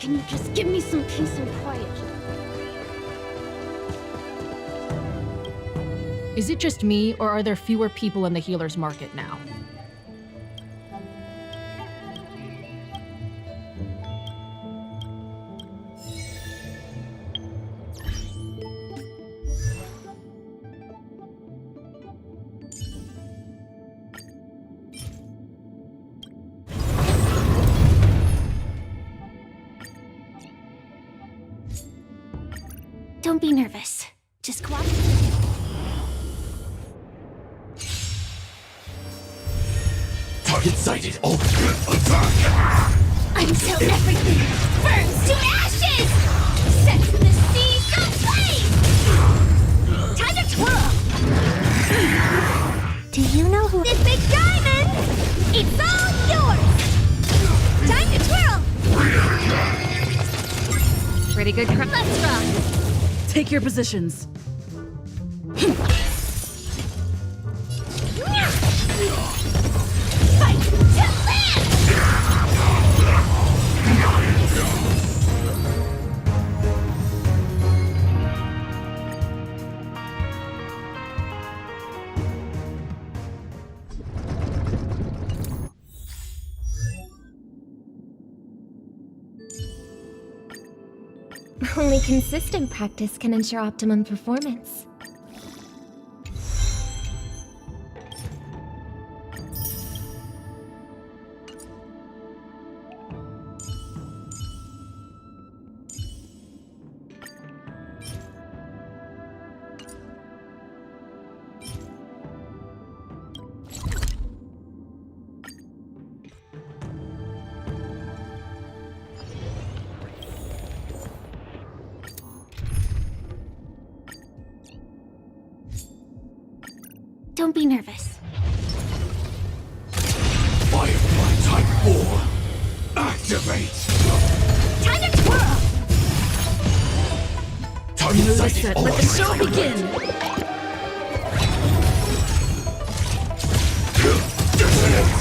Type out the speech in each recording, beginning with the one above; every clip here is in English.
Can you just give me some peace and quiet? Is it just me, or are there fewer people in the healer's market now? Don't be nervous. Just quiet. Target sighted. Oh, attack! Until everything burns to ashes! Set the seas aflame! Time to twirl! Do you know who this big diamond? It's all yours! Time to twirl! Pretty good craft. Let's rock! Take your positions. Fight to land! Only consistent practice can ensure optimum performance. Don't be nervous. Firefly Type 4. Activate! Time to twirl! Target Move sighted. set. Oh, Let the show begin. Detonate!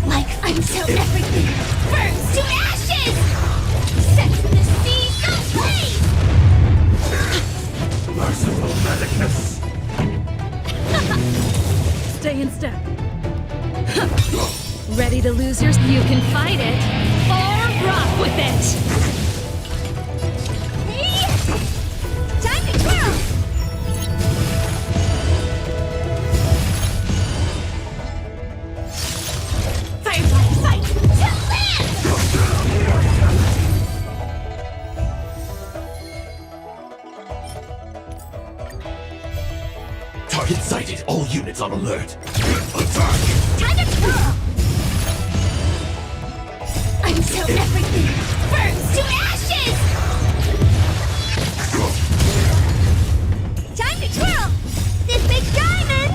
Like until everything burns to ashes! Set the seas aflame! Merciful medicus! Stay in step. Ready to lose your... You can fight it, or rock with it! Time to twirl! Firefly fight to land! Target sighted. All units on alert. Attack! Time to twirl! Until everything burns to ashes! Time to twirl! This big diamond!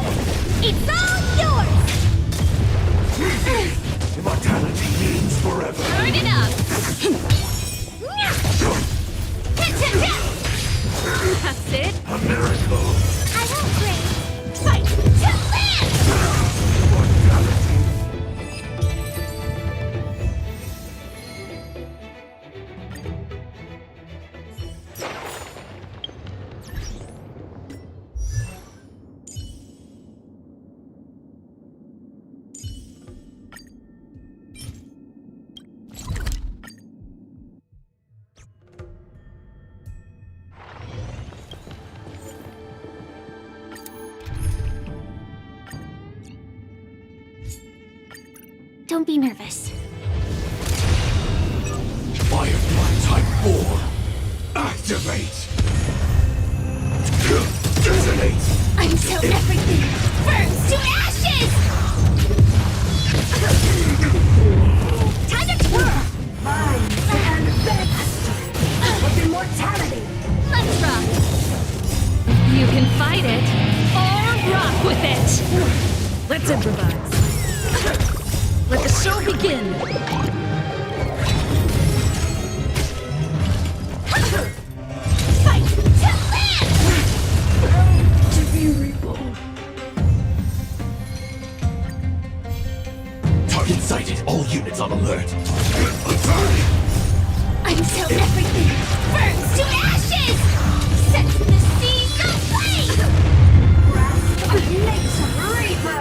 It's all yours! Immortality means forever. Burn it up! That's it. A miracle. I won't break! Fight to land! Immortality. Don't be nervous. Firefly Type 4. Activate! Detonate! Until everything burns to ashes! Time to twirl! Mind and best of immortality. Let's rock! You can fight it, or rock with it! Let's improvise. Let the show begin! Fight to land! To be reborn. Target sighted. All units on alert. Attack! Until everything burns to ashes! Sets the seas aflame! Nature Reaper!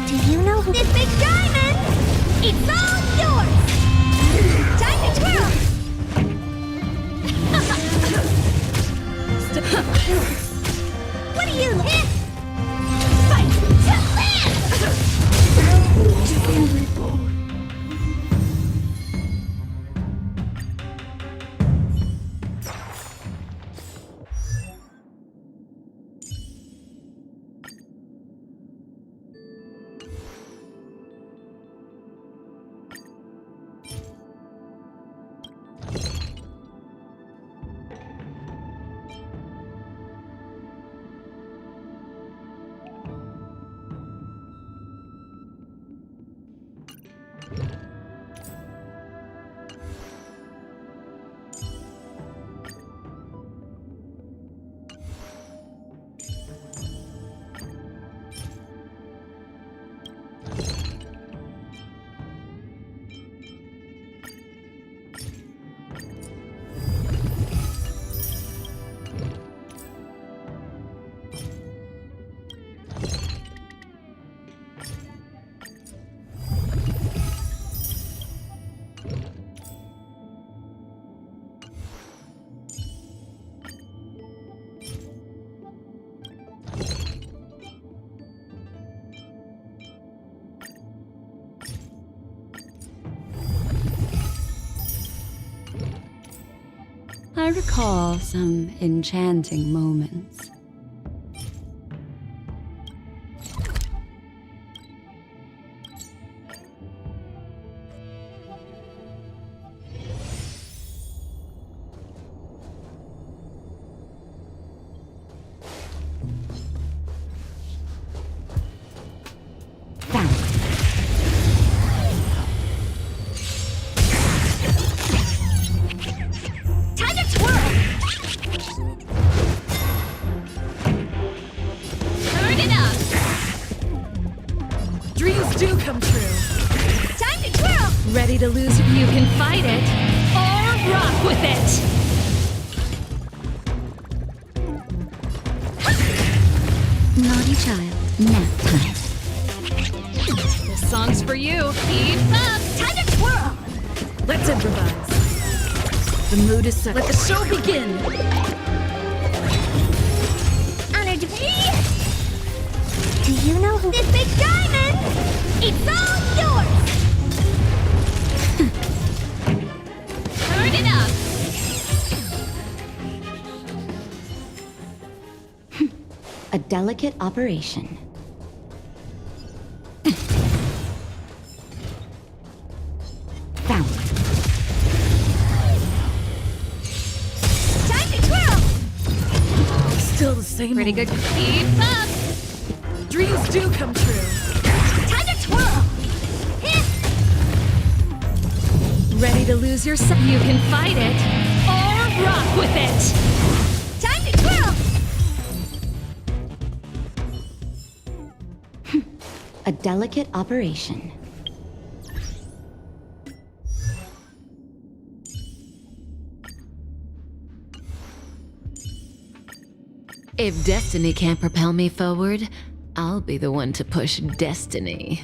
Do you know who this big diamond? It's all yours! Time to twirl! What do you hit? Fight to live! To be reborn. I recall some enchanting moments. Time to twirl! Turn it up! Dreams do come true. Time to twirl! Ready to lose? You can fight it or rock with it. Naughty child, nap time. This song's for you. Keep up! Time to twirl! Let's improvise. The mood is set. Let the show begin. Honored to be! Do you know who this big diamond? It's all yours! Turn it up! A delicate operation. Found. Time to twirl! Still the same. Pretty good. Keep up! Dreams do come true. Time to twirl! Hit! Ready to lose yourself? You can fight it or rock with it. Time to twirl! A delicate operation. If destiny can't propel me forward, I'll be the one to push destiny.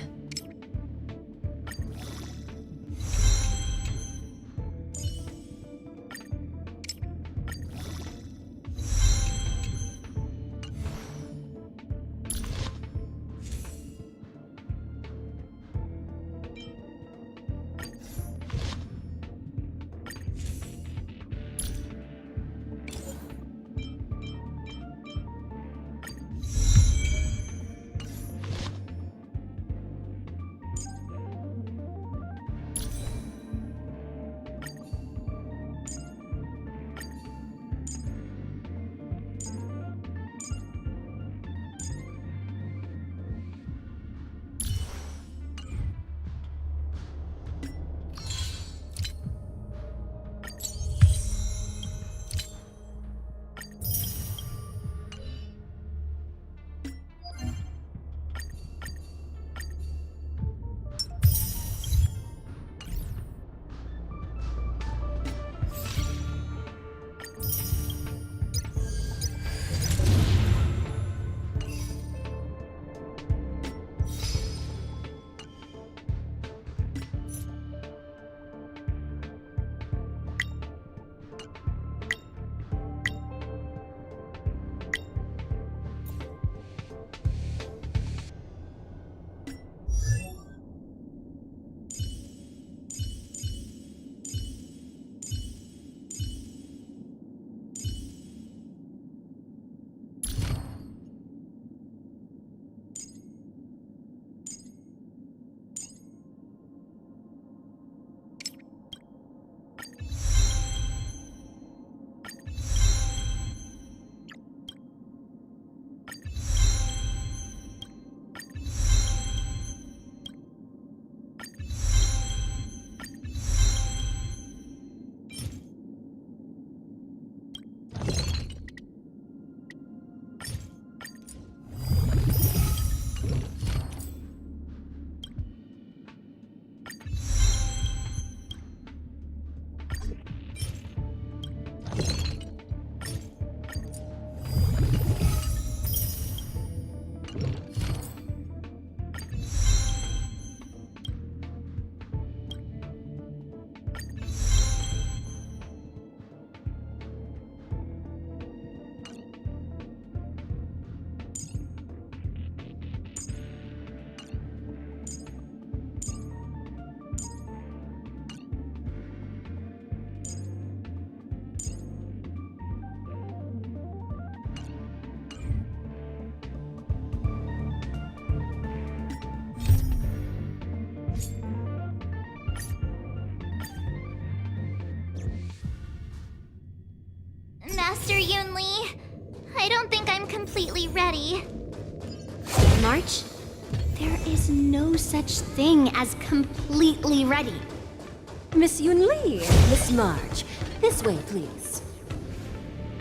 Yunli. I don't think I'm completely ready. March, there is no such thing as completely ready. Miss Yunli, Miss March, this way, please.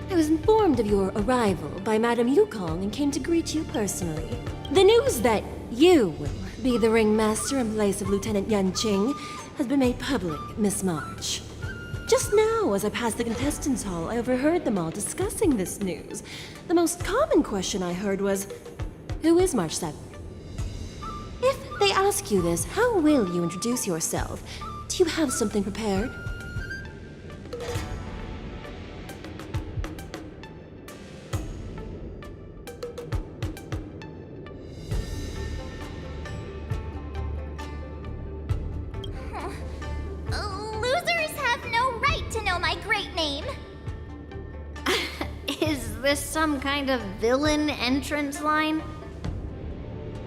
I was informed of your arrival by Madame Yukong and came to greet you personally. The news that you will be the ringmaster in place of Lieutenant Yanqing has been made public, Miss March. Just now, as I passed the contestants' hall, I overheard them all discussing this news. The most common question I heard was, who is March 7th? If they ask you this, how will you introduce yourself? Do you have something prepared? Losers have no right to know my great name. Is this some kind of villain entrance line?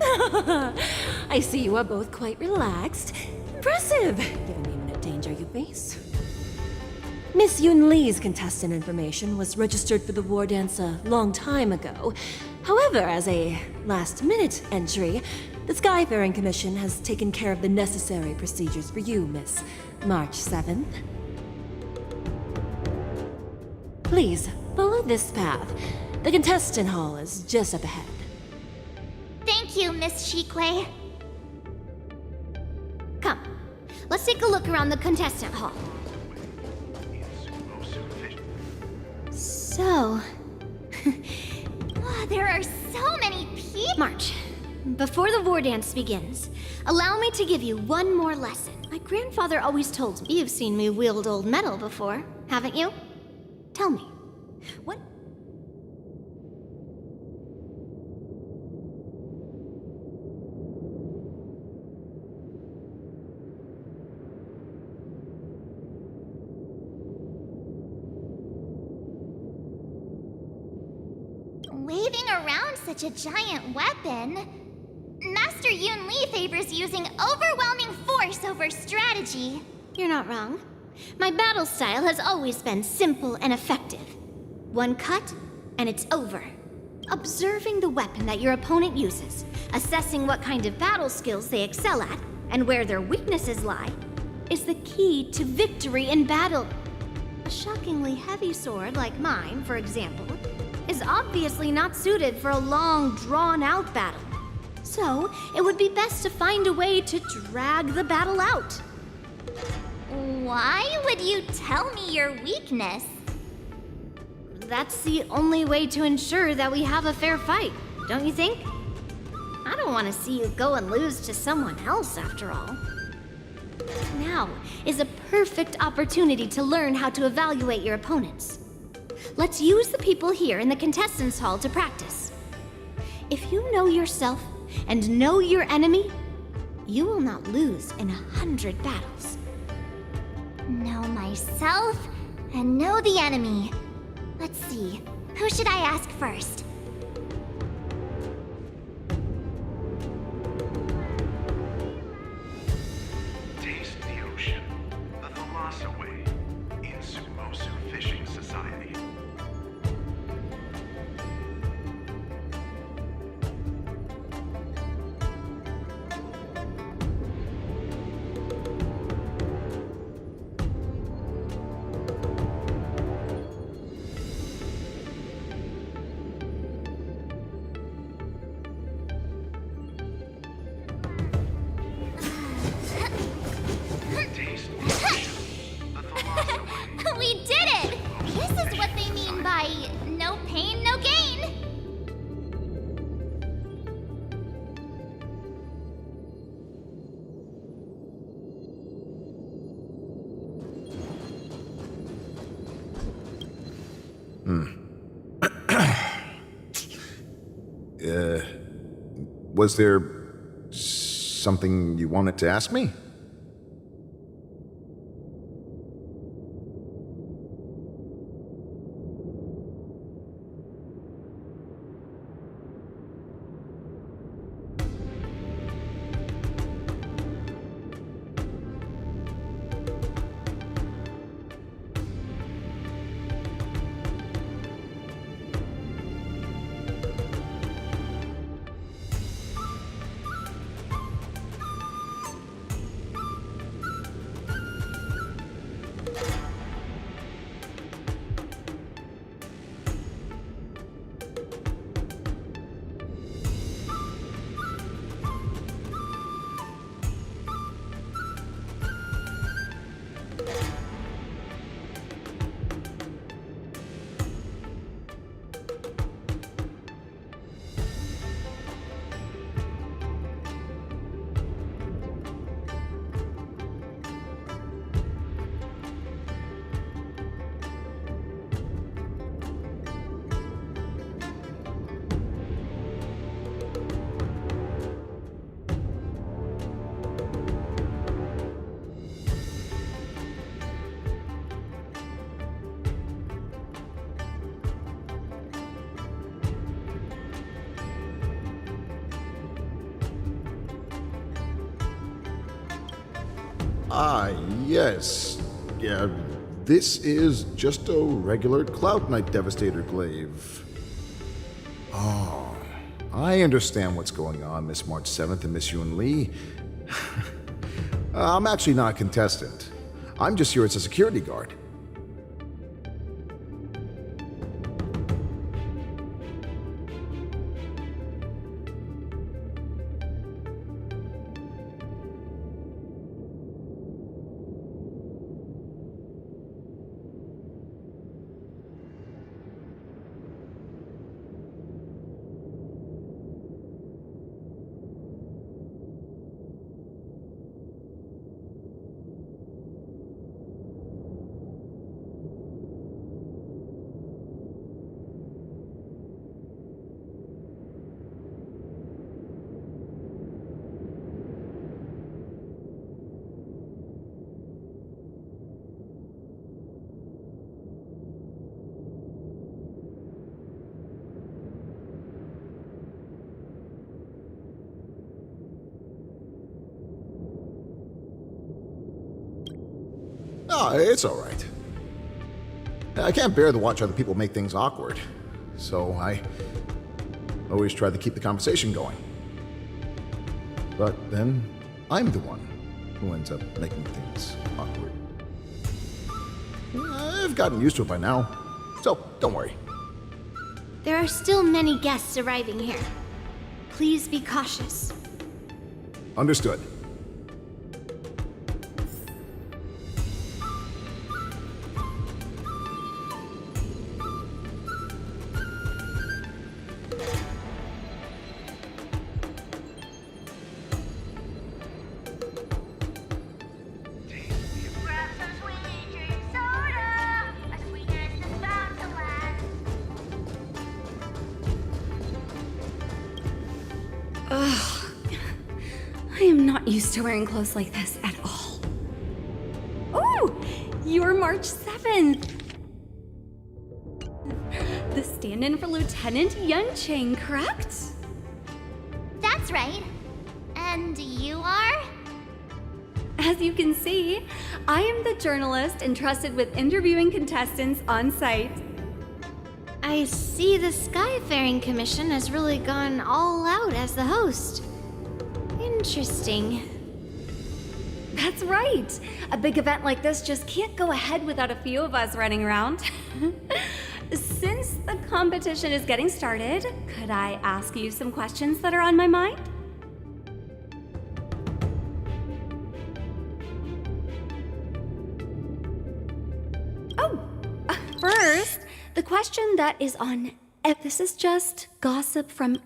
I see you are both quite relaxed. Impressive, given the imminent danger you face. Miss Yunli's contestant information was registered for the war dance a long time ago. However, as a last-minute entry, the Skyfaring Commission has taken care of the necessary procedures for you, Miss March 7th. Please, follow this path. The contestant hall is just up ahead. Thank you, Miss Shikwe. Come, let's take a look around the contestant hall. So, There are so many people. March, before the war dance begins, allow me to give you one more lesson. My grandfather always told me. You've seen me wield old metal before, haven't you? Tell me, what? Waving around such a giant weapon. Master Yunli favors using overwhelming force over strategy. You're not wrong. My battle style has always been simple and effective. One cut, and it's over. Observing the weapon that your opponent uses, assessing what kind of battle skills they excel at, and where their weaknesses lie, is the key to victory in battle. A shockingly heavy sword like mine, for example, is obviously not suited for a long, drawn-out battle. So, it would be best to find a way to drag the battle out. Why would you tell me your weakness? That's the only way to ensure that we have a fair fight, don't you think? I don't want to see you go and lose to someone else, after all. Now is a perfect opportunity to learn how to evaluate your opponents. Let's use the people here in the contestants' hall to practice. If you know yourself and know your enemy, you will not lose in 100 battles. Know myself and know the enemy. Let's see, who should I ask first? Taste the ocean, the Thalassa way, in Sumosu Fishing Society. Taste the ocean, the Thalassa way. We did it! This is what they mean by no pain, no gain. Was there something you wanted to ask me? Ah, yes. Yeah, this is just a regular Cloud Knight Devastator glaive. Oh, I understand what's going on, Miss March 7th and Miss Yun Li. I'm actually not a contestant. I'm just here as a security guard. Oh, it's all right. I can't bear to watch other people make things awkward, so I always try to keep the conversation going. But then I'm the one who ends up making things awkward. I've gotten used to it by now, so don't worry. There are still many guests arriving here. Please be cautious. Understood. Grab some sweet drink soda, as sweet as the fountain lasts. I am not used to wearing clothes like this at all. Oh, you're March 7th. The stand-in for Lieutenant Yuncheng, correct? That's right. And you are? As you can see, I am the journalist entrusted with interviewing contestants on site. I see the Skyfaring Commission has really gone all out as the host. Interesting. That's right. A big event like this just can't go ahead without a few of us running around. Since the competition is getting started, could I ask you some questions that are on my mind? Oh, first, the question that is on. This is just gossip from.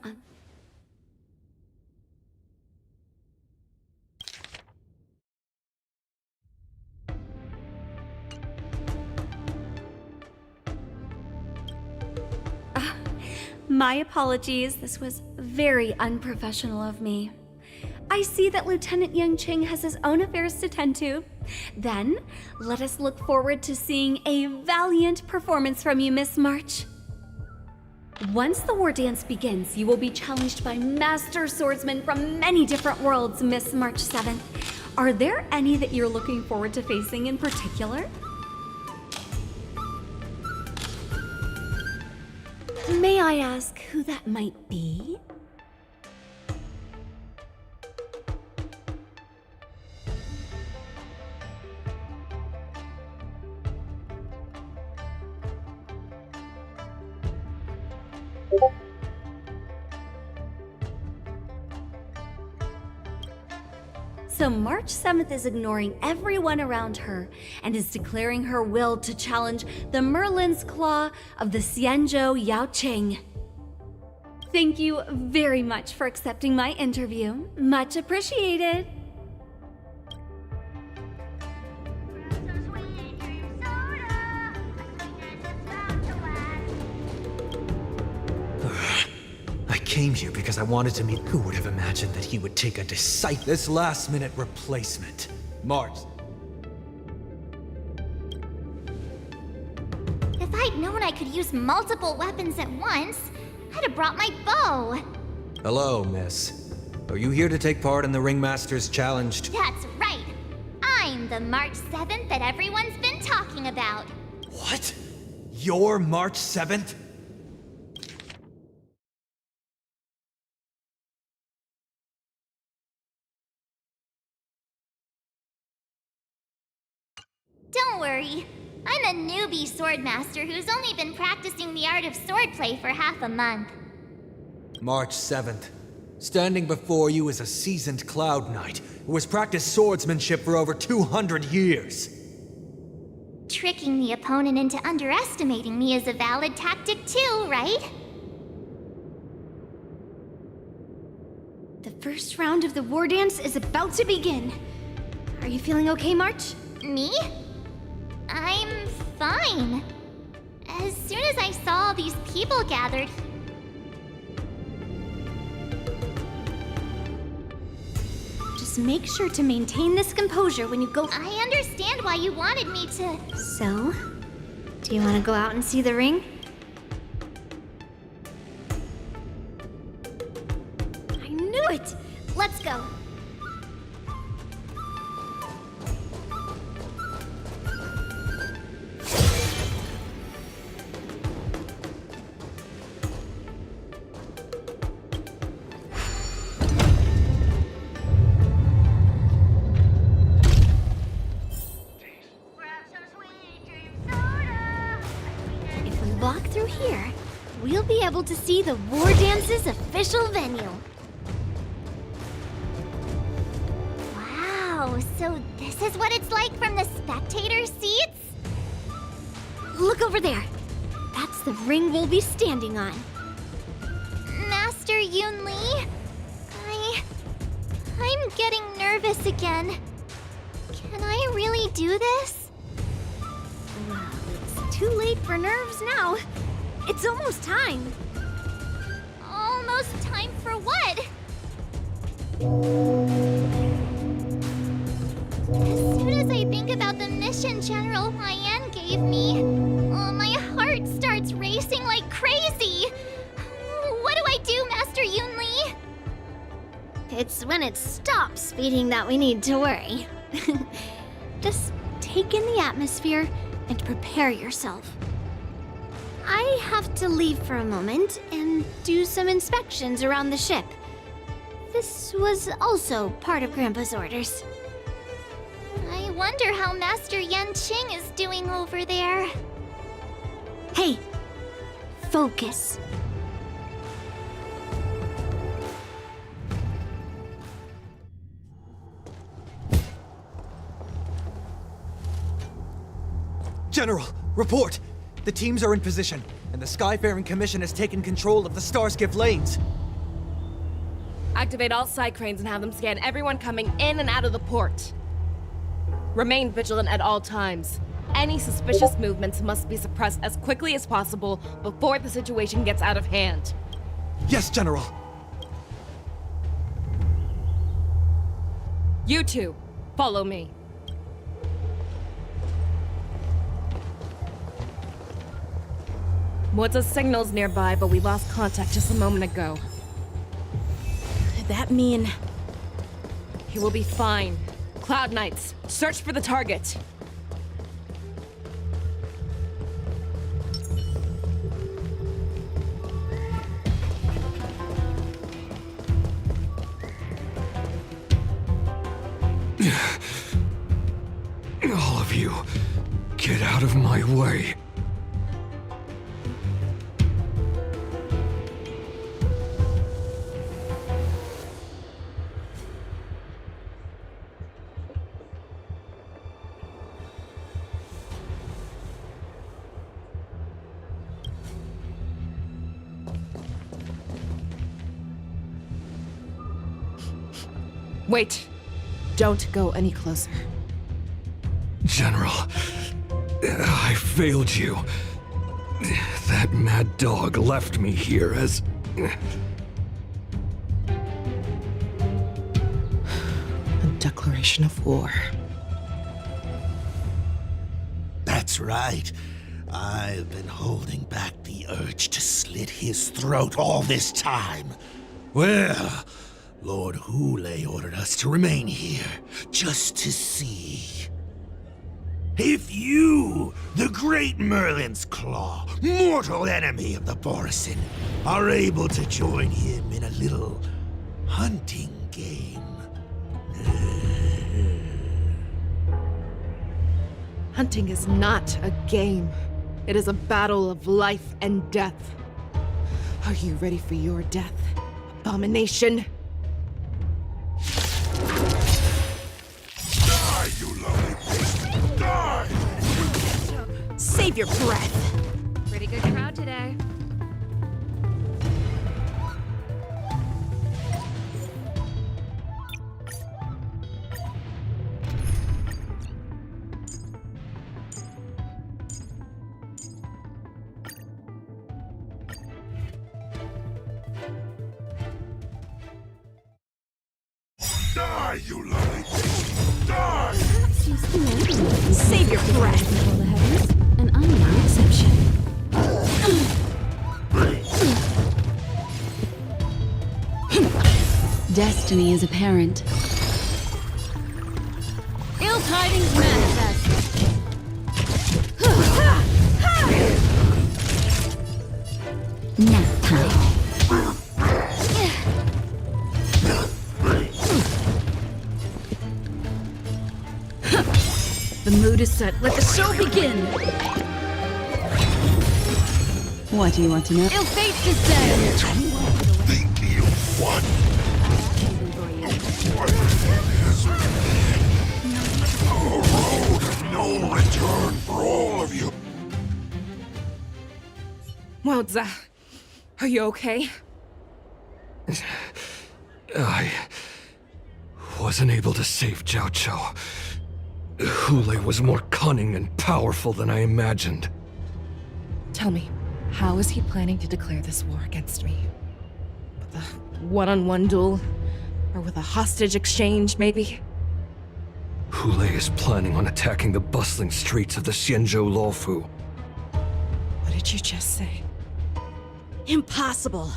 My apologies, this was very unprofessional of me. I see that Lieutenant Yuncheng has his own affairs to tend to. Then, let us look forward to seeing a valiant performance from you, Miss March. Once the war dance begins, you will be challenged by master swordsmen from many different worlds, Miss March 7th. Are there any that you're looking forward to facing in particular? May I ask who that might be? So March 7th is ignoring everyone around her and is declaring her will to challenge the Merlin's Claw of the Xianzhou Yaoqing. Thank you very much for accepting my interview. Much appreciated. I came here because I wanted to meet. Who would have imagined that he would take a this last-minute replacement? March. If I'd known I could use multiple weapons at once, I'd have brought my bow. Hello, miss. Are you here to take part in the Ringmaster's Challenge? That's right. I'm I'm the March 7th that everyone's been talking about. What? You're March 7th? Don't worry. I'm a newbie swordmaster who's only been practicing the art of swordplay for half a month. March 7th. Standing before you is a seasoned Cloud Knight who has practiced swordsmanship for over 200 years. Tricking the opponent into underestimating me is a valid tactic too, right? The first round of the war dance is about to begin. Are you feeling okay, March? Me? I'm fine. As soon as I saw all these people gathered... Just make sure to maintain this composure when you go... I understand why you wanted me to... So, do you want to go out and see the ring? I knew it! Let's go. If we walk through here, we'll be able to see the war dance's official venue. Wow, so this is what it's like from the spectator seats? Look over there. That's the ring we'll be standing on. Master Yun Li? I'm getting nervous again. Can I really do this? Well, it's too late for nerves now. It's almost time. Almost time for what? As soon as I think about the mission General Huayan gave me, my heart starts racing like crazy. What do I do, Master Yun Li? It's when it stops beating that we need to worry. Just take in the atmosphere and prepare yourself. I have to leave for a moment and do some inspections around the ship. This was also part of Grandpa's orders. I wonder how Master Yan Qing is doing over there. Hey, focus. General, report! The teams are in position, and the Skyfaring Commission has taken control of the Starskiff lanes. Activate all side cranes and have them scan everyone coming in and out of the port. Remain vigilant at all times. Any suspicious movements must be suppressed as quickly as possible before the situation gets out of hand. Yes, General. You two, follow me. What's signal's nearby, but we lost contact just a moment ago. That mean... He will be fine. Cloud Knights, search for the target. All of you, get out of my way. Wait. Don't go any closer. General, I failed you. That mad dog left me here as... A declaration of war. That's right. I've been holding back the urge to slit his throat all this time. Well, Lord Hule ordered us to remain here, just to see. If you, the great Merlin's Claw, mortal enemy of the Borisin, are able to join him in a little hunting game. Hunting is not a game. It is a battle of life and death. Are you ready for your death, abomination? Die, you lovely beast! Die! Save your breath. Pretty good crowd today. Die, you lovely beast! Die! Save your breath. The heavens, and I'm no exception. Destiny is apparent. Ill tidings manifest. Nap time. The mood is set. Let the show begin. What do you want to know? Ill fate descends. Think you won? A road of no return for all of you. Wowza, are you okay? I wasn't able to save Jiao Chou. Hule was more cunning and powerful than I imagined. Tell me, how is he planning to declare this war against me? With a one-on-one duel? Or with a hostage exchange, maybe? Hule is planning on attacking the bustling streets of the Xianzhou Luofu. What did you just say? Impossible.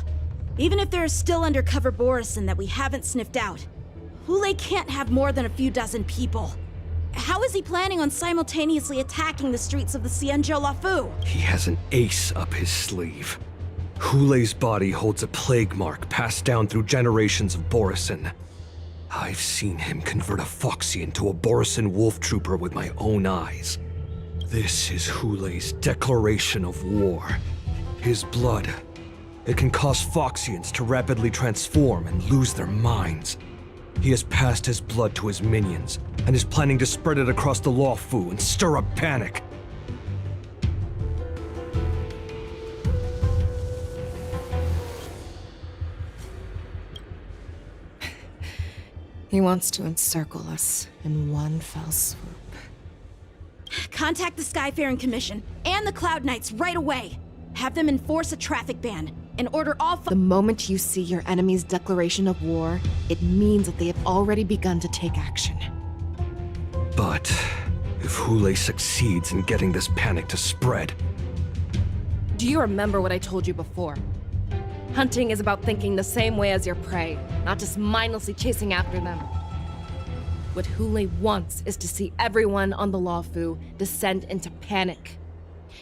Even if there are still undercover Borisin that we haven't sniffed out, Hule can't have more than a few dozen people. How is he planning on simultaneously attacking the streets of the Xianzhou Luofu? He has an ace up his sleeve. Hule's body holds a plague mark passed down through generations of Borisin. I've seen him convert a Foxy into a Borisin wolf trooper with my own eyes. This is Hule's declaration of war. His blood. It can cause Foxians to rapidly transform and lose their minds. He has passed his blood to his minions, and is planning to spread it across the Luofu and stir up panic. He wants to encircle us in one fell swoop. Contact the Skyfaring Commission and the Cloud Knights right away. Have them enforce a traffic ban and order all The moment you see your enemy's declaration of war, it means that they have already begun to take action. But if Hule succeeds in getting this panic to spread, Do you remember what I told you before? Hunting is about thinking the same way as your prey, not just mindlessly chasing after them. What Hule wants is to see everyone on the Luofu descend into panic.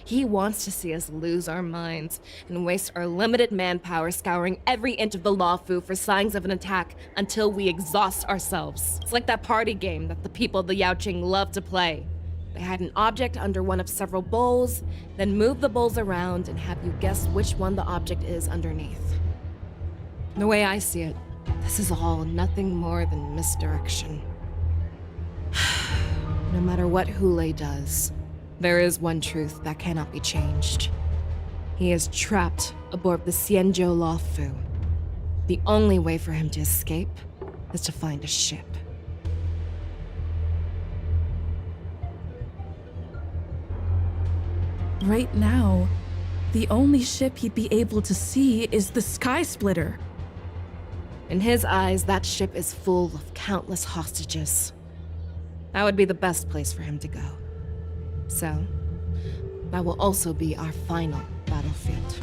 He wants to see us lose our minds and waste our limited manpower scouring every inch of the Luofu for signs of an attack until we exhaust ourselves. It's like that party game that the people of the Yaoqing love to play. They hide an object under one of several bowls, then move the bowls around and have you guess which one the object is underneath. The way I see it, this is all nothing more than misdirection. No matter what Hule does, there is one truth that cannot be changed. He is trapped aboard the Xianzhou Luofu. The only way for him to escape is to find a ship. Right now, the only ship he'd be able to see is the Sky Splitter. In his eyes, that ship is full of countless hostages. That would be the best place for him to go. So, that will also be our final battlefield.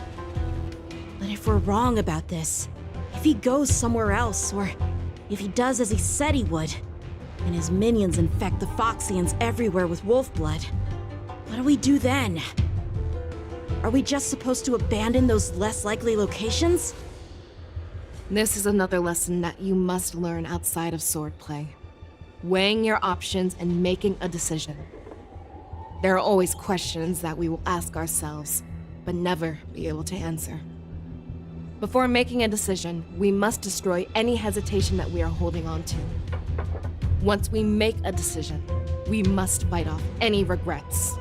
But if we're wrong about this, if he goes somewhere else, or If he does as he said he would, and his minions infect the Foxians everywhere with wolf blood, what do we do then? Are we just supposed to abandon those less likely locations? This is another lesson that you must learn outside of swordplay. Weighing your options and making a decision. There are always questions that we will ask ourselves, but never be able to answer. Before making a decision, we must destroy any hesitation that we are holding on to. Once we make a decision, we must fight off any regrets.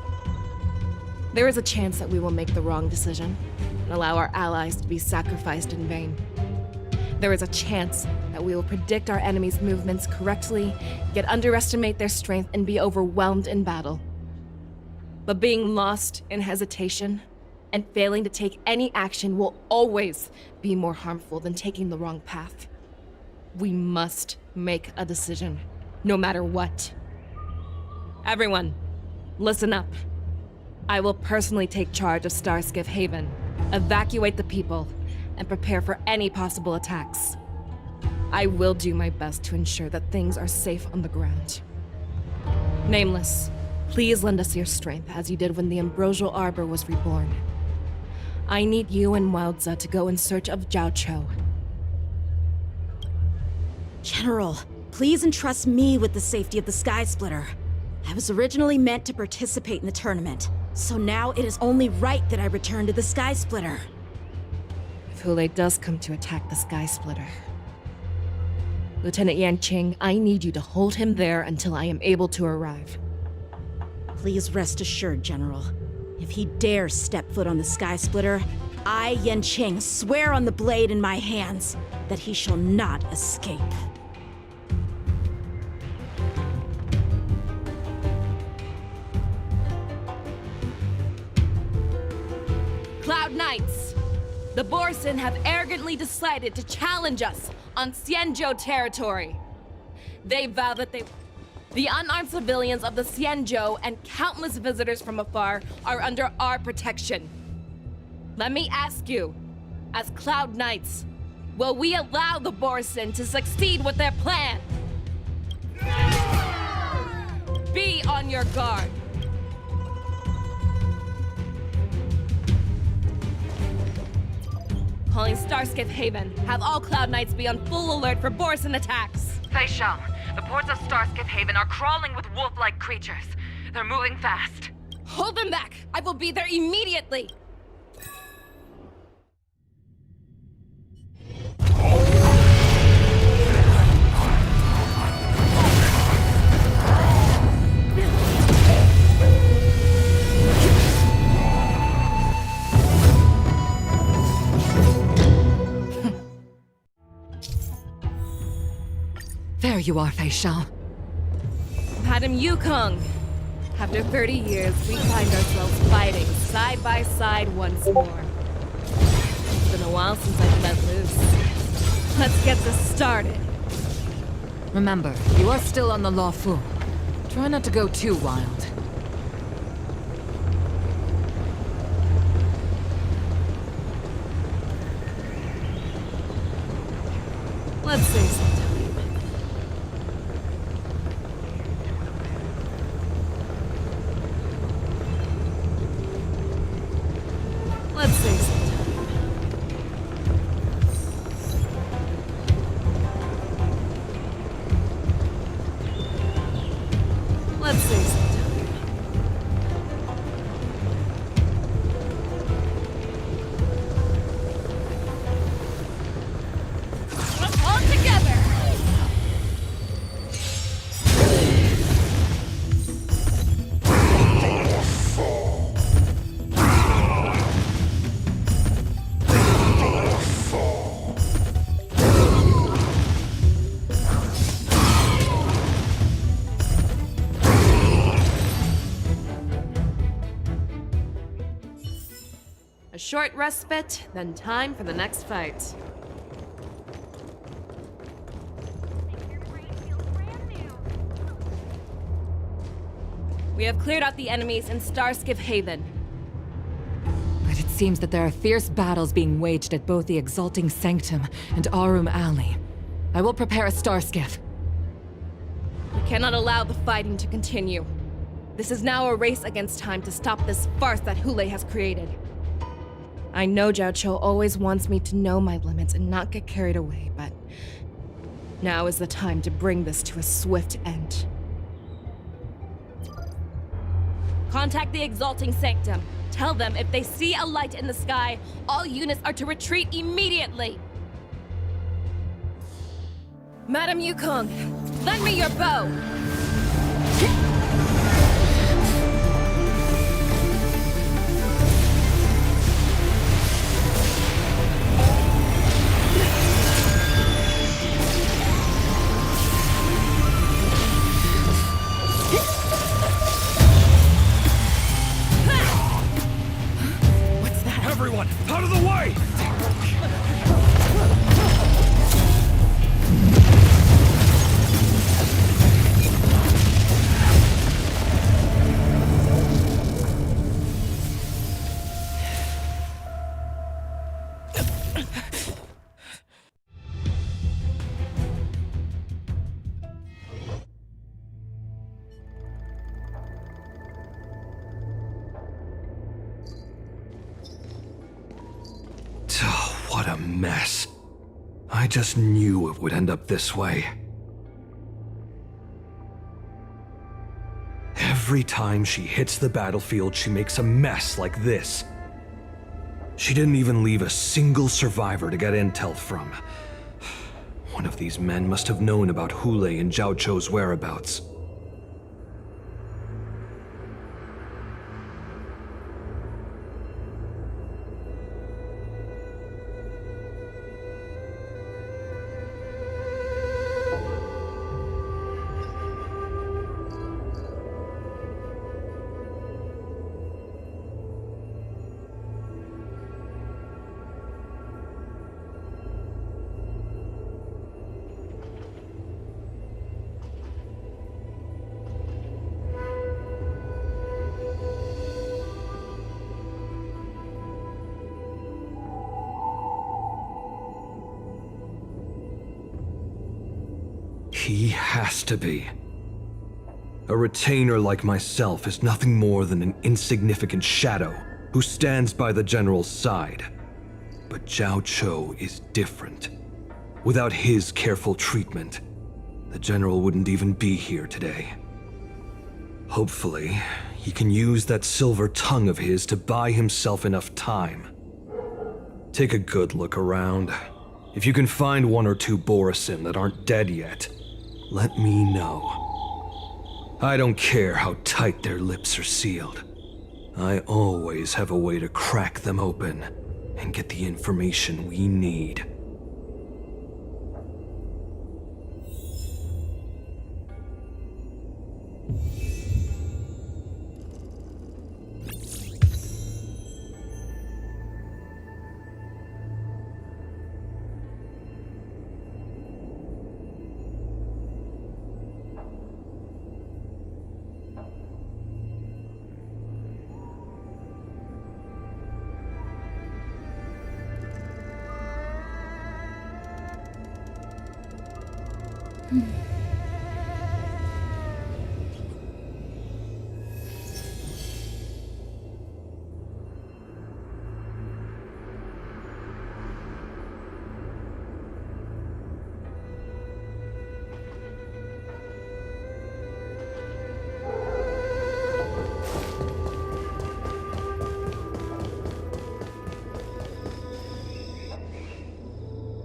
There is a chance that we will make the wrong decision and allow our allies to be sacrificed in vain. There is a chance that we will predict our enemies' movements correctly, yet underestimate their strength and be overwhelmed in battle. But being lost in hesitation and failing to take any action will always be more harmful than taking the wrong path. We must make a decision, no matter what. Everyone, listen up. I will personally take charge of Starskiff Haven, evacuate the people, and prepare for any possible attacks. I will do my best to ensure that things are safe on the ground. Nameless, please lend us your strength as you did when the Ambrosial Arbor was reborn. I need you and Wildza to go in search of Jiao Cho. General, please entrust me with the safety of the Sky Splitter. I was originally meant to participate in the tournament, so now it is only right that I return to the Sky Splitter. If Hulei does come to attack the Sky Splitter, Lieutenant Yanqing, I need you to hold him there until I am able to arrive. Please rest assured, General. If he dares step foot on the Sky Splitter, I, Yanqing, swear on the blade in my hands that he shall not escape. Cloud Knights! The Borson have arrogantly decided to challenge us on Xianzhou territory. They vow that the unarmed civilians of the Xianzhou and countless visitors from afar are under our protection. Let me ask you, as Cloud Knights, will we allow the Borson to succeed with their plan? Be on your guard. Calling Starskiff Haven. Have all Cloud Knights be on full alert for Borson attacks. Feixiao, the ports of Starskiff Haven are crawling with wolf-like creatures. They're moving fast. Hold them back! I will be there immediately! There you are, Feixiao. Madam Yukong, after 30 years, we find ourselves fighting side by side once more. It's been a while since I've let loose. Let's get this started. Remember, you are still on the Luofu. Try not to go too wild. Let's say something. Let's say something. Let's say something. Let's hold together. A short respite, then time for the next fight. We have cleared out the enemies in Starskiff Haven. But it seems that there are fierce battles being waged at both the Exalting Sanctum and Arum Alley. I will prepare a star skiff. We cannot allow the fighting to continue. This is now a race against time to stop this farce that Hule has created. I know Zhao Cho always wants me to know my limits and not get carried away, but now is the time to bring this to a swift end. Contact the Exalting Sanctum. Tell them if they see a light in the sky, all units are to retreat immediately. Madam Yukong, lend me your bow! Everyone, out of the way! What a mess. I just knew it would end up this way. Every time she hits the battlefield, she makes a mess like this. She didn't even leave a single survivor to get intel from. One of these men must have known about Hule and Zhao Cho's whereabouts. He has to be. A retainer like myself is nothing more than an insignificant shadow who stands by the general's side. But Zhao Cho is different. Without his careful treatment, the general wouldn't even be here today. Hopefully, he can use that silver tongue of his to buy himself enough time. Take a good look around. If you can find one or two Borisin that aren't dead yet, let me know. I don't care how tight their lips are sealed. I always have a way to crack them open and get the information we need.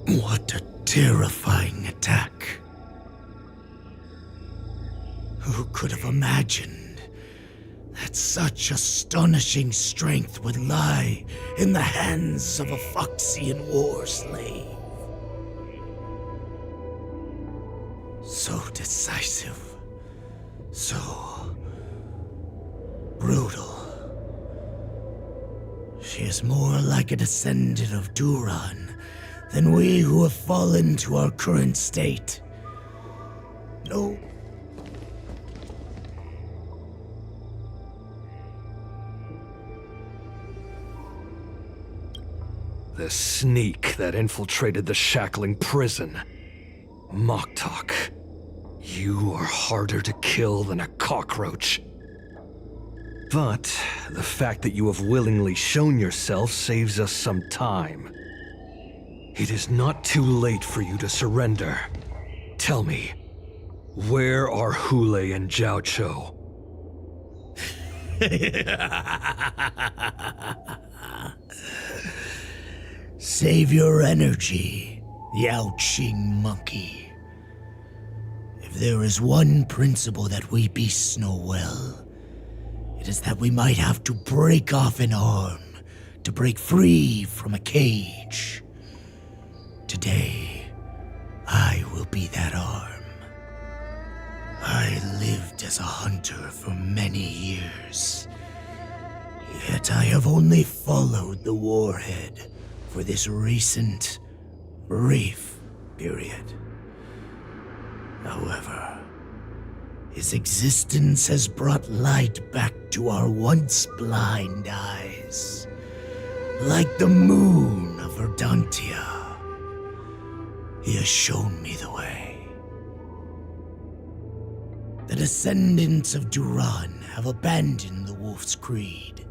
What a terrifying attack. Who could have imagined that such astonishing strength would lie in the hands of a Foxian war slave? So decisive, so brutal. She is more like a descendant of Duran than we who have fallen to our current state. No. The sneak that infiltrated the shackling prison. Moktok, you are harder to kill than a cockroach. But the fact that you have willingly shown yourself saves us some time. It is not too late for you to surrender. Tell me, where are Hule and Jiao Cho? Save your energy, Yao Qing monkey. If there is one principle that we beasts know well, it is that we might have to break off an arm to break free from a cage. Today, I will be that arm. I lived as a hunter for many years, yet I have only followed the warhead for this recent, brief period. However, his existence has brought light back to our once blind eyes, like the moon of Verdantia. He has shown me the way. The descendants of Duran have abandoned the Wolf's Creed.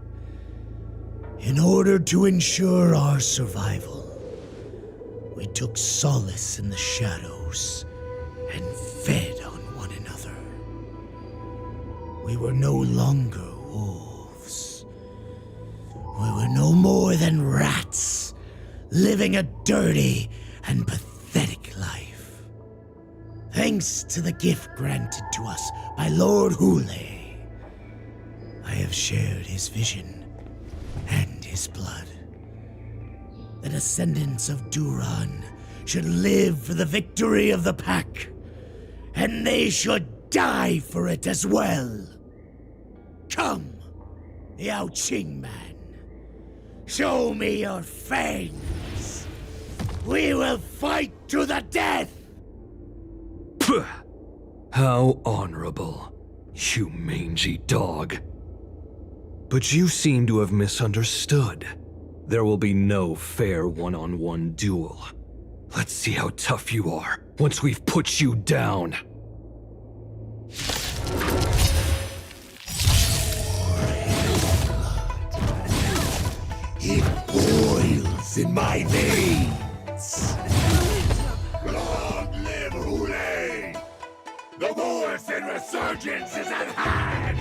In order to ensure our survival, we took solace in the shadows and fed on one another. We were no longer wolves. We were no more than rats, living a dirty and pathetic life. Thanks to the gift granted to us by Lord Hule, I have shared his vision and his blood. The descendants of Duran should live for the victory of the pack, and they should die for it as well. Come, Yao Qing man. Show me your fangs. We will fight to the death! Puh! How honorable, you mangy dog. But you seem to have misunderstood. There will be no fair one-on-one duel. Let's see how tough you are once we've put you down. It boils in my veins. Long live Hule! The Morrison resurgence is at hand!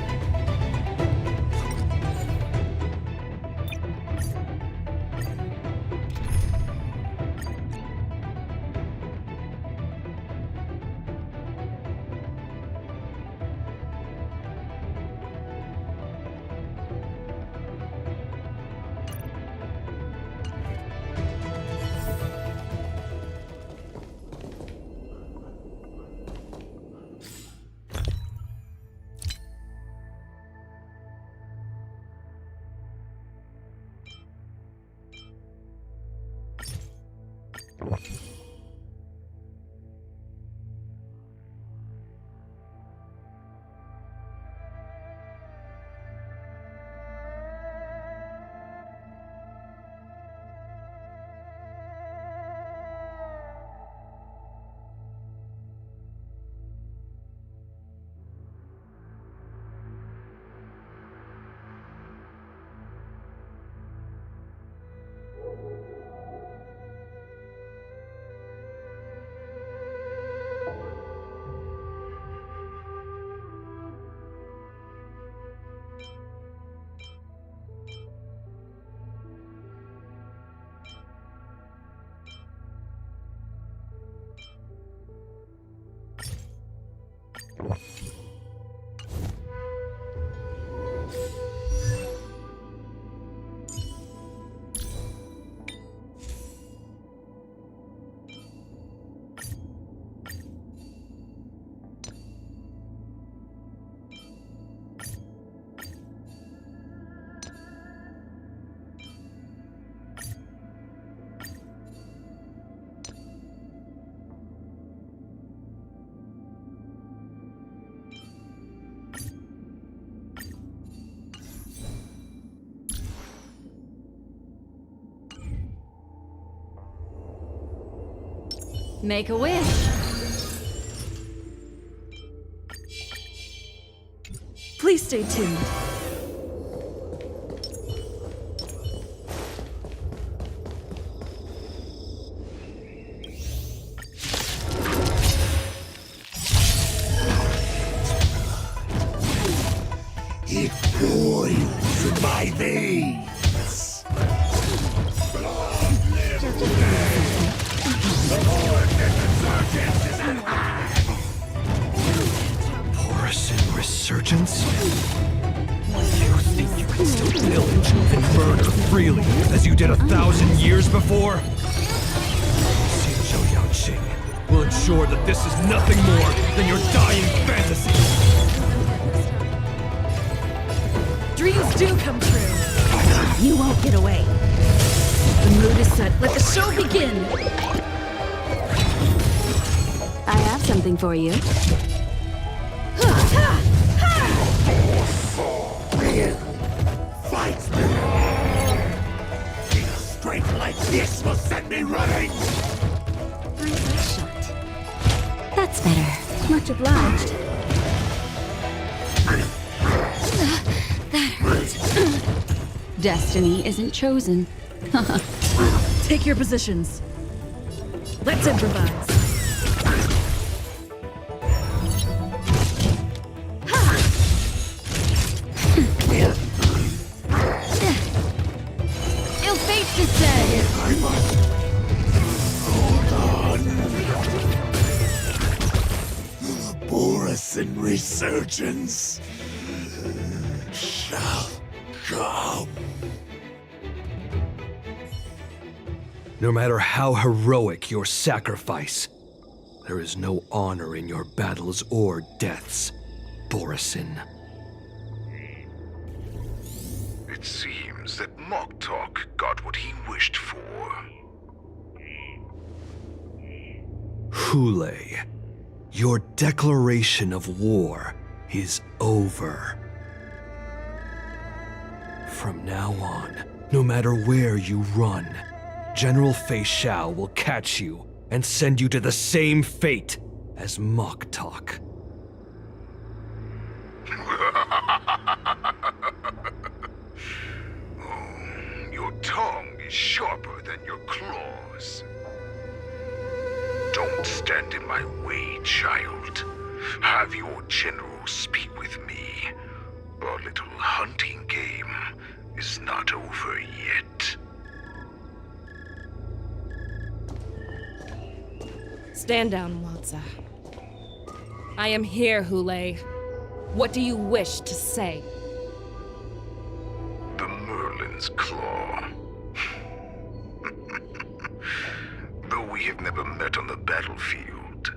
Make a wish. Please stay tuned. It boils in my veins. Borisin resurgence? You think you can still pillage and murder freely as you did 1,000 years before? Feixiao Yaoqing will ensure that this is nothing more than your dying fantasy. Dreams do come true. You won't get away. The mood is set. Let the show begin. I have something for you. Fight me! Strength like this will send me running! Shot. That's better. Much obliged. That hurt. Destiny isn't chosen. Take your positions. Let's improvise. Ill fate descend! I must hold on. Borisin resurgence shall come. No matter how heroic your sacrifice, there is no honor in your battles or deaths, Borisin. It seems that Moktok got what he wished for. Hule, your declaration of war is over. From now on, no matter where you run, General Feixiao will catch you and send you to the same fate as Moktok. Your tongue is sharper than your claws. Don't stand in my way, child. Have your general speak with me. Our little hunting game is not over yet. Stand down, Watsa. I am here, Hule. What do you wish to say? The Merlin's Claw. Though we have never met on the battlefield,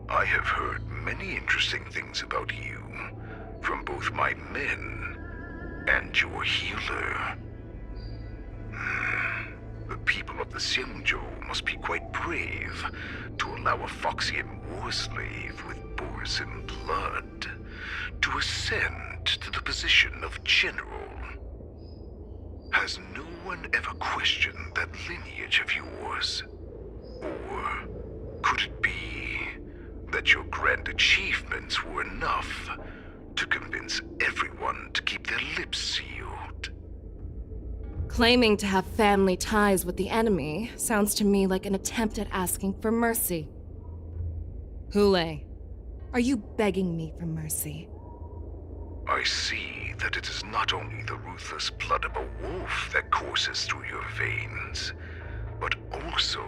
I have heard many interesting things about you from both my men and your healer. The people of the Xianzhou must be quite brave to allow a Foxian war slave with Borisin blood to ascend to the position of general. Has no one ever questioned that lineage of yours? Or could it be that your grand achievements were enough to convince everyone to keep their lips sealed? Claiming to have family ties with the enemy sounds to me like an attempt at asking for mercy. Hule, are you begging me for mercy? I see that it is not only the ruthless blood of a wolf that courses through your veins, but also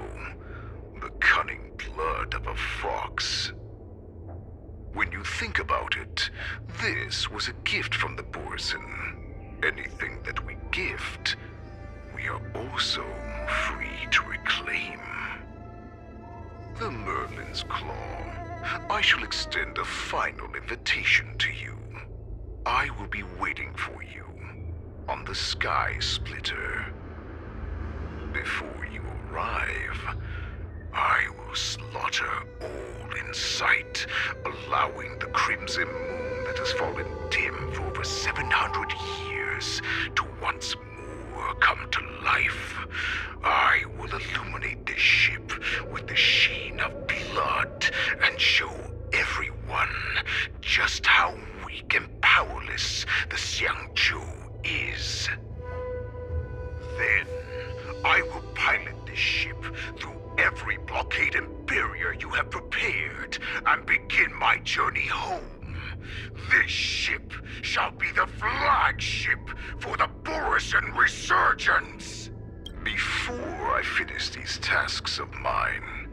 the cunning blood of a fox. When you think about it, this was a gift from the Borisin. Anything that we gift, we are also free to reclaim. The Merlin's Claw. I shall extend a final invitation to you. I will be waiting for you on the Sky Splitter. Before you arrive, I will slaughter all in sight, allowing the crimson moon that has fallen dim for over 700 years to once more come to life. I will illuminate this ship with the sheen of blood and show everyone just how weak and powerless every blockade and barrier you have prepared, and begin my journey home. This ship shall be the flagship for the Borisin Resurgence. Before I finish these tasks of mine,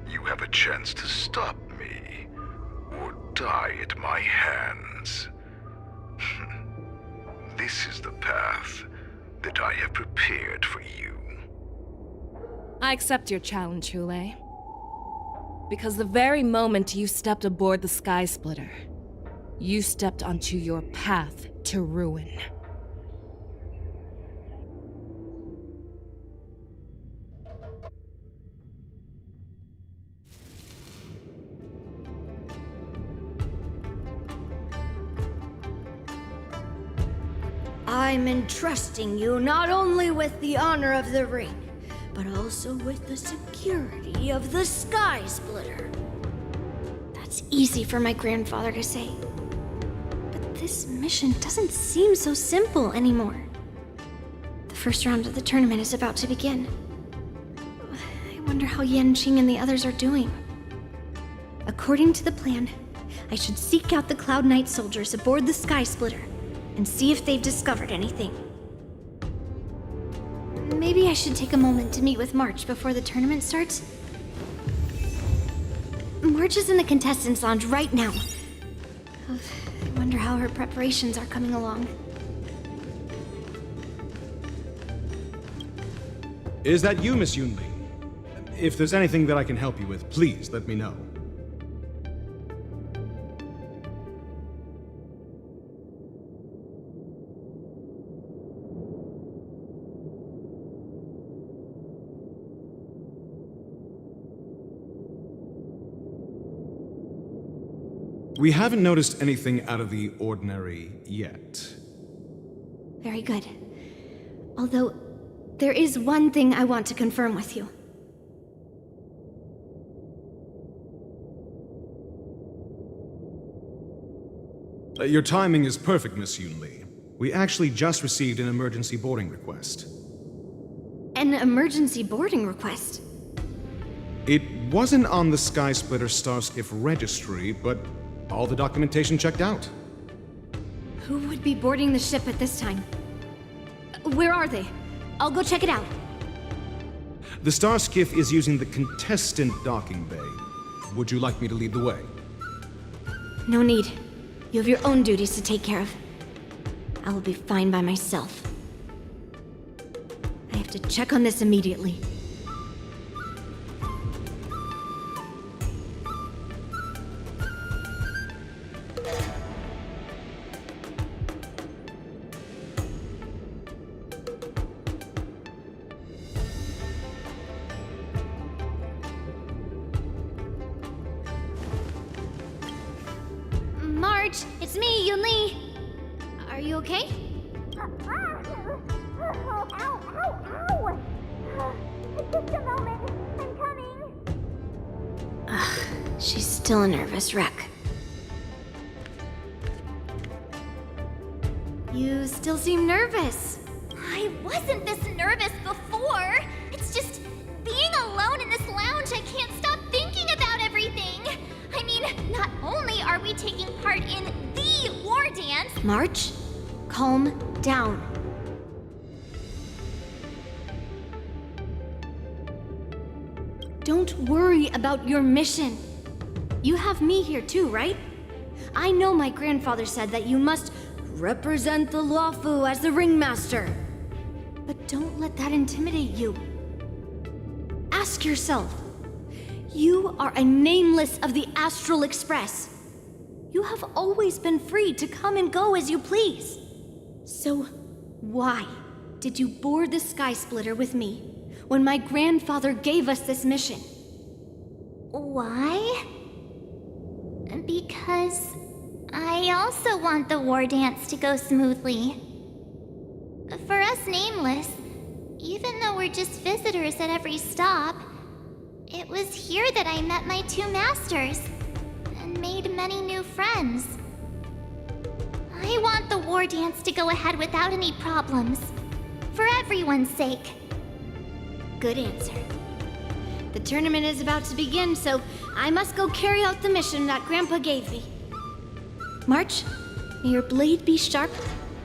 you have a chance to stop me, or die at my hands. This is the path that I have prepared for you. I accept your challenge, Hule. Because the very moment you stepped aboard the Sky Splitter, you stepped onto your path to ruin. I'm entrusting you not only with the honor of the ring, but also with the security of the Sky Splitter. That's easy for my grandfather to say. But this mission doesn't seem so simple anymore. The first round of the tournament is about to begin. I wonder how Yanqing and the others are doing. According to the plan, I should seek out the Cloud Knight soldiers aboard the Sky Splitter and see if they've discovered anything. Maybe I should take a moment to meet with March before the tournament starts. March is in the contestants' lounge right now. I wonder how her preparations are coming along. Is that you, Miss Yunli? If there's anything that I can help you with, please let me know. We haven't noticed anything out of the ordinary yet. Very good. Although, there is one thing I want to confirm with you. Your timing is perfect, Miss Yunli. We actually just received an emergency boarding request. An emergency boarding request? It wasn't on the Sky Splitter Starskiff registry, but all the documentation checked out. Who would be boarding the ship at this time? Where are they? I'll go check it out. The Starskiff is using the contestant docking bay. Would you like me to lead the way? No need. You have your own duties to take care of. I will be fine by myself. I have to check on this immediately. March, it's me, Yunli. Are you okay? Just a moment. I'm coming. She's still a nervous wreck. You still seem nervous. I wasn't this nervous before. It's just being alone in this lounge, I can't stop thinking about everything. I mean, not only are we taking part in the war dance... March, calm down. Don't worry about your mission. You have me here too, right? I know my grandfather said that you must represent the Luofu as the ringmaster. But don't let that intimidate you. Ask yourself, you are a nameless of the Astral Express. You have always been free to come and go as you please. So why did you board the Sky Splitter with me when my grandfather gave us this mission? Why? Because I also want the war dance to go smoothly. For us Nameless, even though we're just visitors at every stop, it was here that I met my two masters and made many new friends. I want the war dance to go ahead without any problems, for everyone's sake. Good answer. The tournament is about to begin, so I must go carry out the mission that Grandpa gave me. March, may your blade be sharp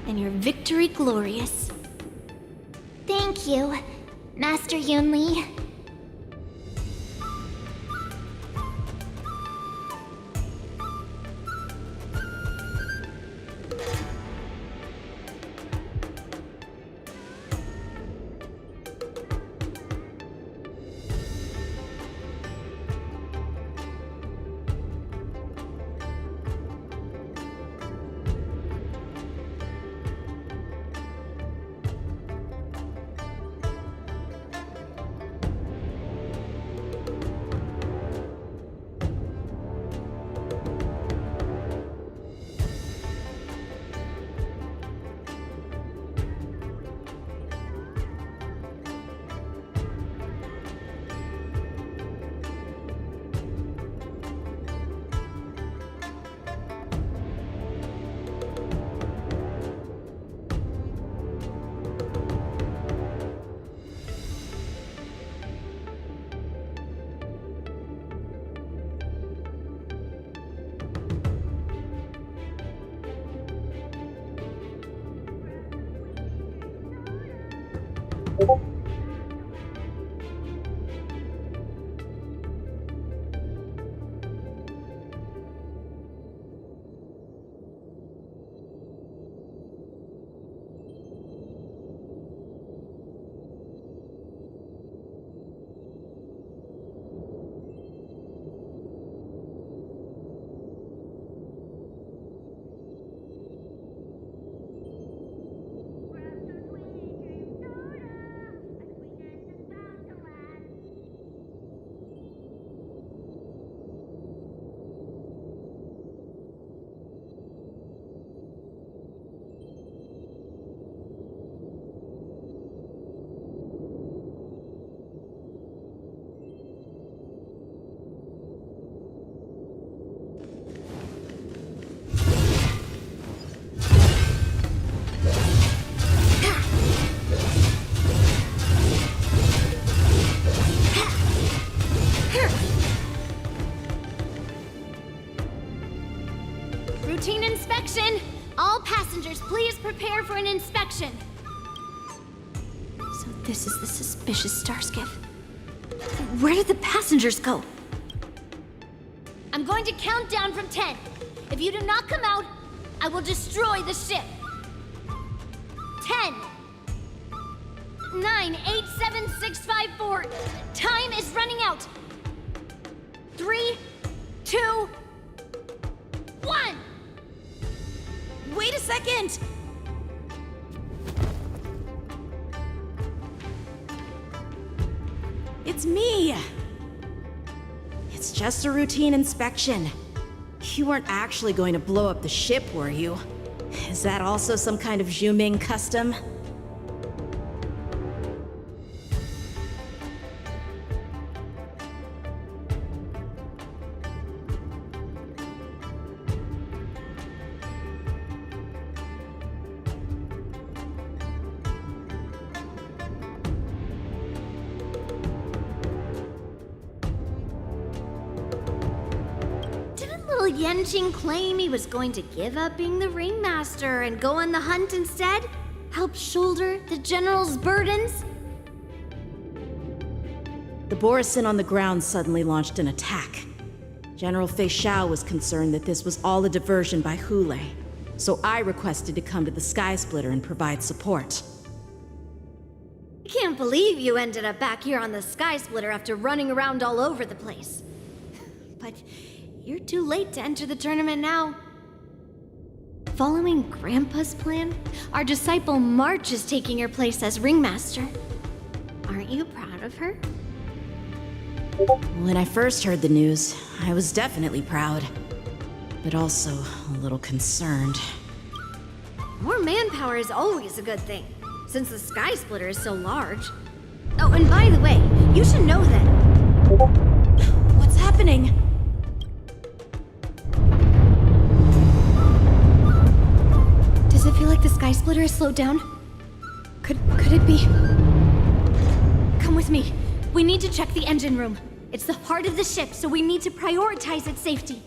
and your victory glorious. Thank you, Master Yunli. Routine inspection! All passengers, please prepare for an inspection. So this is the suspicious star skiff. Where did the passengers go? I'm going to count down from 10. If you do not come out, I will destroy the ship. 10, 9, 8, 7, 6, 5, 4. Time is running out. 3, 2, 1. Wait a second! It's me! It's just a routine inspection. You weren't actually going to blow up the ship, were you? Is that also some kind of Zhuming custom? Yenching claim he was going to give up being the ringmaster and go on the hunt instead? Help shoulder the general's burdens? The Borisin on the ground suddenly launched an attack. General Feixiao was concerned that this was all a diversion by Hule, so I requested to come to the Sky Splitter and provide support. I can't believe you ended up back here on the Sky Splitter after running around all over the place. But you're too late to enter the tournament now. Following Grandpa's plan, our disciple March is taking your place as ringmaster. Aren't you proud of her? When I first heard the news, I was definitely proud, but also a little concerned. More manpower is always a good thing, since the Sky Splitter is so large. Oh, and by the way, you should know that... What's happening? Does it feel like the Sky Splitter is slowed down? Could it be? Come with me. We need to check the engine room. It's the heart of the ship, so we need to prioritize its safety.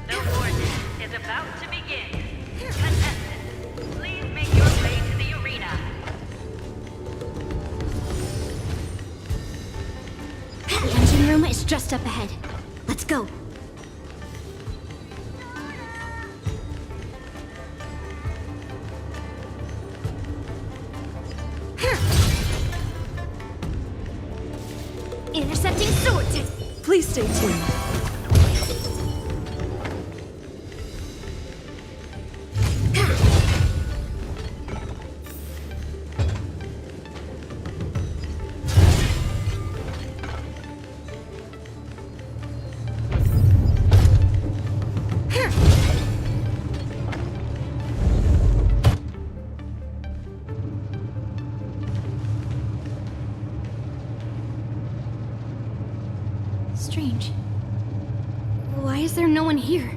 The vortex is about to begin. Contestants, please make your way to the arena. The engine room is just up ahead. Let's go. Intercepting sword tip. Please stay tuned. Strange. Why is there no one here?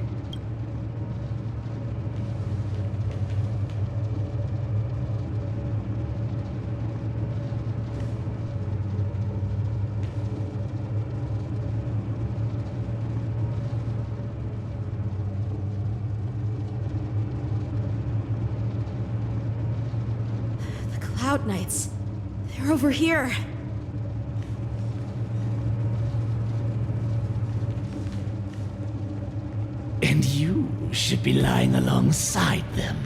The Cloud Knights. They're over here. And you should be lying alongside them.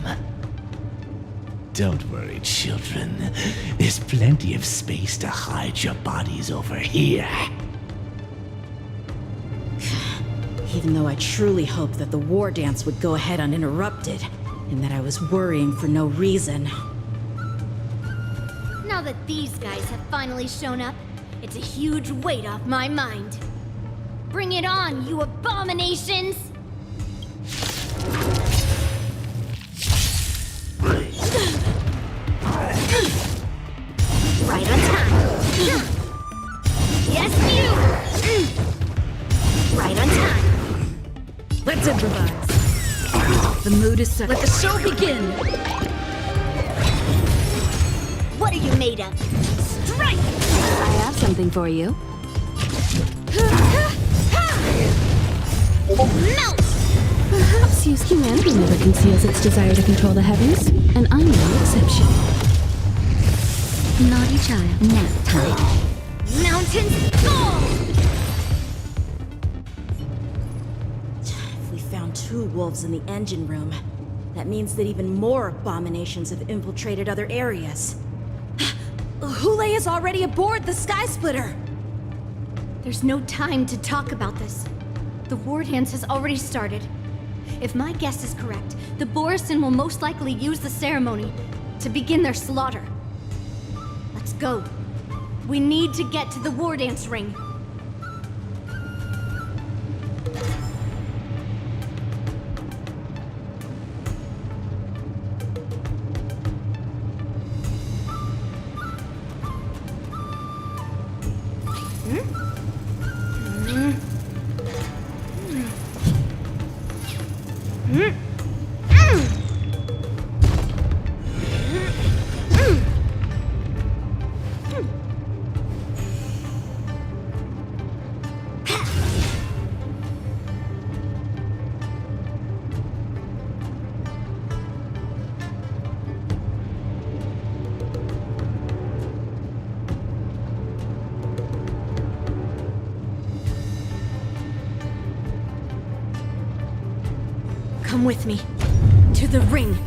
Don't worry, children. There's plenty of space to hide your bodies over here. Even though I truly hoped that the war dance would go ahead uninterrupted, and that I was worrying for no reason. Now that these guys have finally shown up, it's a huge weight off my mind. Bring it on, you abominations! Right on time. Yes, you! Right on time. Let's improvise. The mood is set. Let the show begin! What are you made of? Strike! I have something for you. Melt! Perhaps use humanity never conceals its desire to control the heavens, and I'm no exception. Naughty child, nap time. Mountains fall! If we found 2 wolves in the engine room, that means that even more abominations have infiltrated other areas. Hule is already aboard the Sky Splitter! There's no time to talk about this. The war dance has already started. If my guess is correct, the Borisin will most likely use the ceremony to begin their slaughter. Let's go. We need to get to the war dance ring. Come with me. To the ring.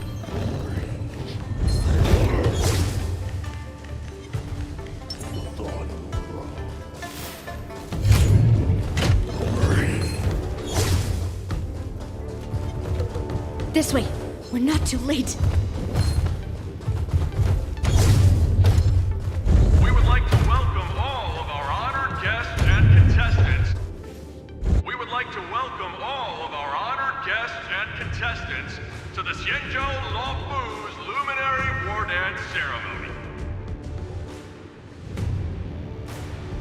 This way. We're not too late. We would like to welcome all of our honored guests and contestants. We would like to welcome all of our honored guests and contestants to the Xianzhou Luofu's Luminary War Dance Ceremony.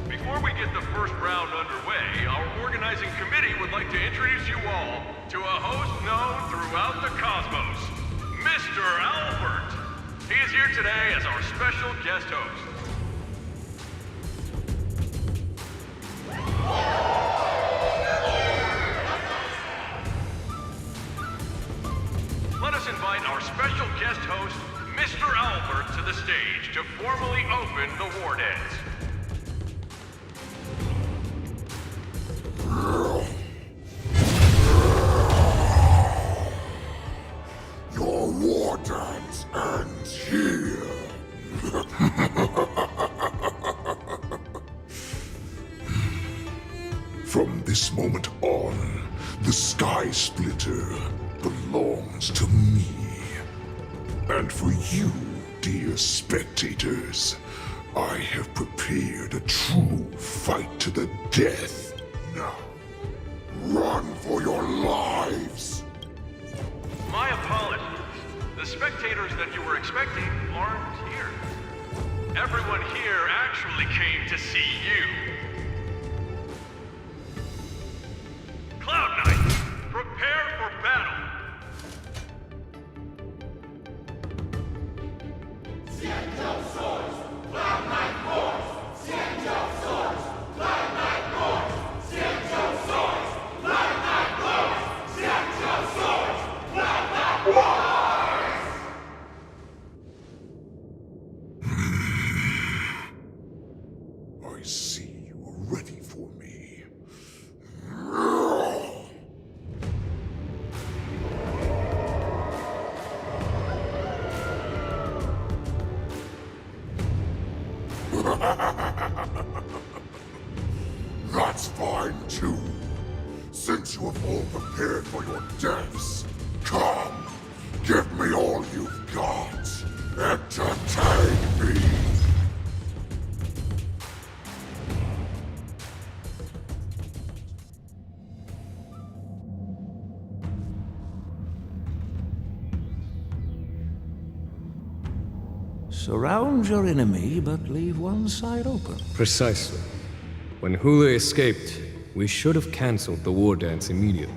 Before we get the first round underway, underway, our organizing committee would like to introduce you all to a host known throughout the cosmos, Mr. Albert. He is here today as our special guest host. Let us invite our special guest host, Mr. Albert, to the stage to formally open the war dance. Your war dance ends here. From this moment on, the Sky Splitter belongs to me. And for you, dear spectators, I have prepared a true fight to the death. Now, run for your lives! My apologies. The spectators that you were expecting aren't here. Everyone here actually came to see you. Cloud Knight, prepare for battle! I see you are ready for me. That's fine too. Since you have all prepared for your deaths, come, give me all you've got. Entertain me. Surround your enemy, but leave one side open. Precisely. When Hule escaped, we should have cancelled the war dance immediately.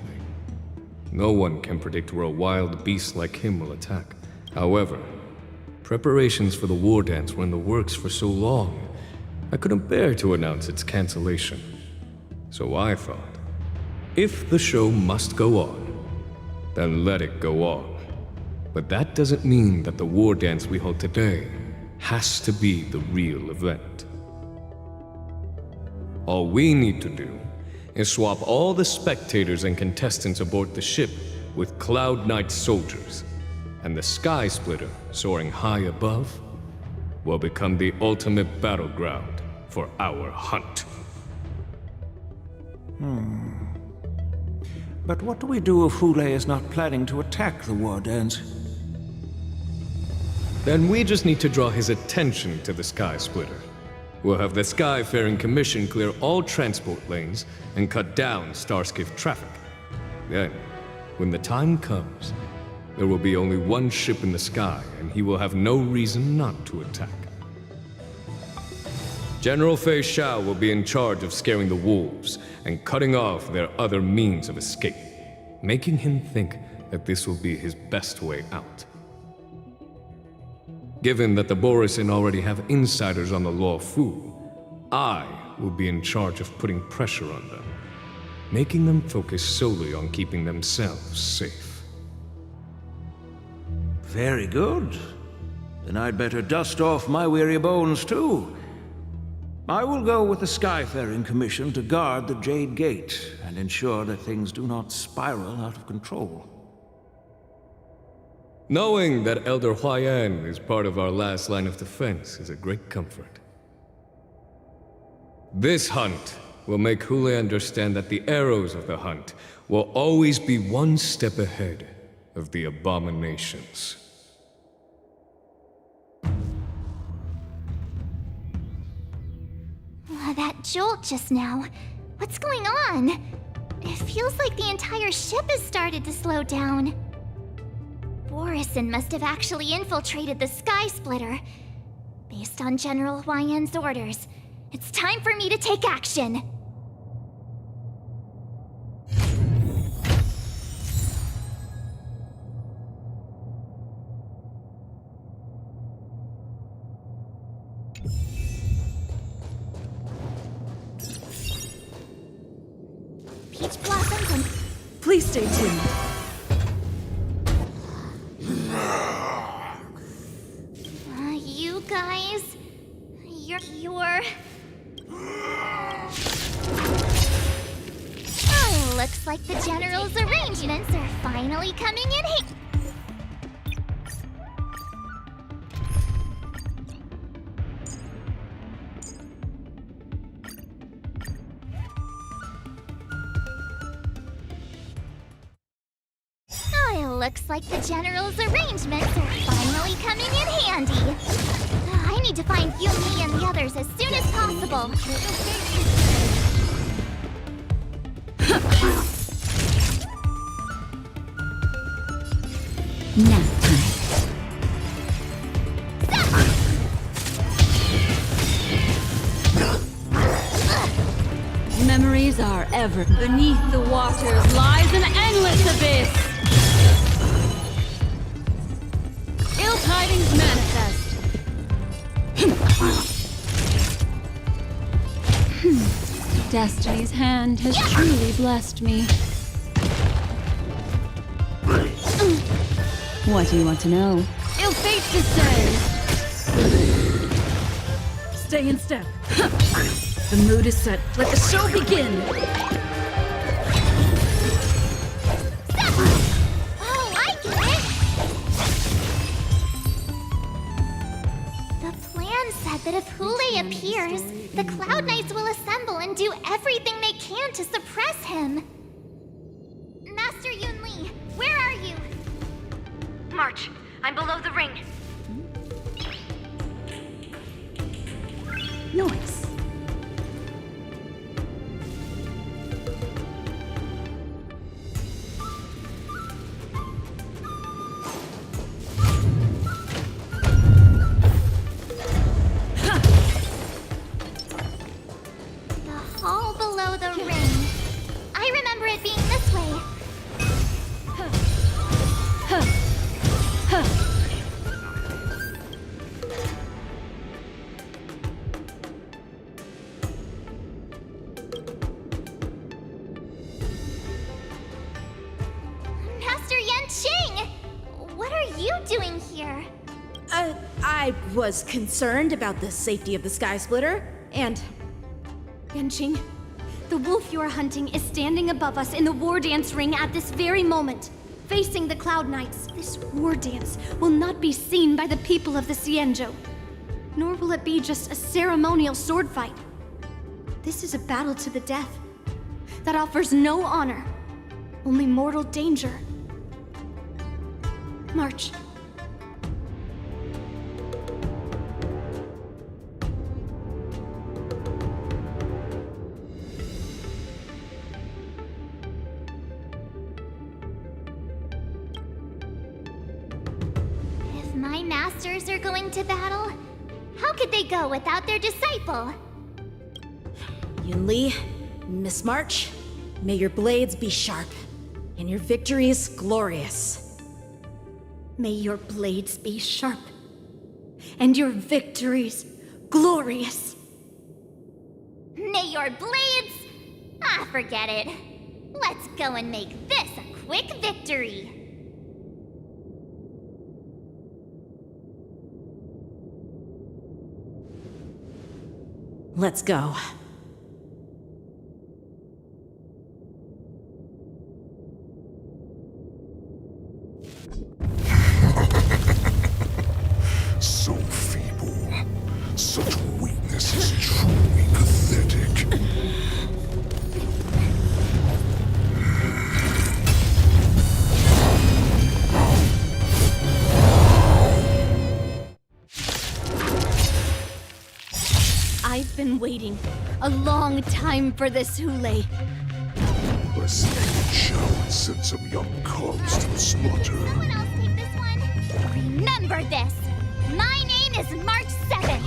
No one can predict where a wild beast like him will attack. However, preparations for the war dance were in the works for so long, I couldn't bear to announce its cancellation. So I thought, if the show must go on, then let it go on. But that doesn't mean that the war dance we hold today has to be the real event. All we need to do is swap all the spectators and contestants aboard the ship with Cloud Knight soldiers, and the Sky Splitter, soaring high above, will become the ultimate battleground for our hunt. But what do we do if Hule is not planning to attack the war dance? Then we just need to draw his attention to the Sky Splitter. We'll have the Skyfaring Commission clear all transport lanes and cut down Starskiff traffic. Then, when the time comes, there will be only one ship in the sky, and he will have no reason not to attack. General Feixiao will be in charge of scaring the wolves and cutting off their other means of escape, making him think that this will be his best way out. Given that the Borisin already have insiders on the Law Fu, I will be in charge of putting pressure on them, making them focus solely on keeping themselves safe. Very good. Then I'd better dust off my weary bones too. I will go with the Skyfaring Commission to guard the Jade Gate and ensure that things do not spiral out of control. Knowing that Elder Huayan is part of our last line of defense is a great comfort. This hunt will make Hule understand that the arrows of the hunt will always be one step ahead of the abominations. That jolt just now. What's going on? It feels like the entire ship has started to slow down. Borisin must have actually infiltrated the Sky Splitter. Based on General Huayan's orders, it's time for me to take action. Please stay tuned. You guys, you're... Oh, looks like the General's arrangements are finally coming in handy. Looks like the General's arrangements are finally coming in handy. I need to find Yumi and the others as soon as possible. Nap time. Memories are ever. Beneath the waters lies an endless abyss. Ill tidings manifest. Destiny's hand has truly blessed me. What do you want to know? Ill fate descends. Stay in step. The mood is set. Let the show begin. That if Hule appears, the Cloud Knights will assemble and do everything they can to suppress him. Master Yunli, where are you? March, I'm below the ring. Noise. I was concerned about the safety of the Sky Splitter, and... Yanqing, the wolf you are hunting is standing above us in the war dance ring at this very moment, facing the Cloud Knights. This war dance will not be seen by the people of the Xianzhou, nor will it be just a ceremonial sword fight. This is a battle to the death that offers no honor, only mortal danger. March. My masters are going to battle? How could they go without their disciple? Yunli, Miss March, may your blades be sharp, and your victories glorious. May your blades be sharp, and your victories glorious. May your blades... Ah, forget it. Let's go and make this a quick victory. Let's go. So feeble. Such weakness is truly pathetic. I've been waiting a long time for this, Hule. A snake shall send some young cubs to the slaughter. Someone else take this one. Remember this. My name is March 7,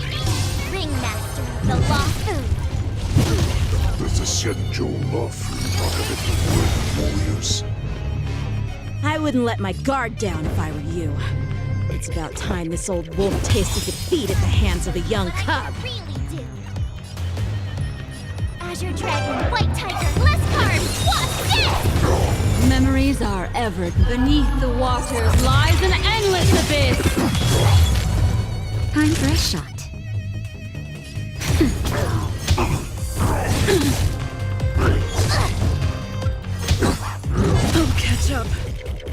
Ringmaster of the Law Fu. Does the Xianzhou Law Fu not have any worthy warriors? I wouldn't let my guard down if I were you. It's about time this old wolf tasted defeat at the hands of a young cub. Azure Dragon, White Tiger, less carbs, what's this? memories are ever. Beneath the waters lies an endless abyss. Time for a shot. I'll catch up.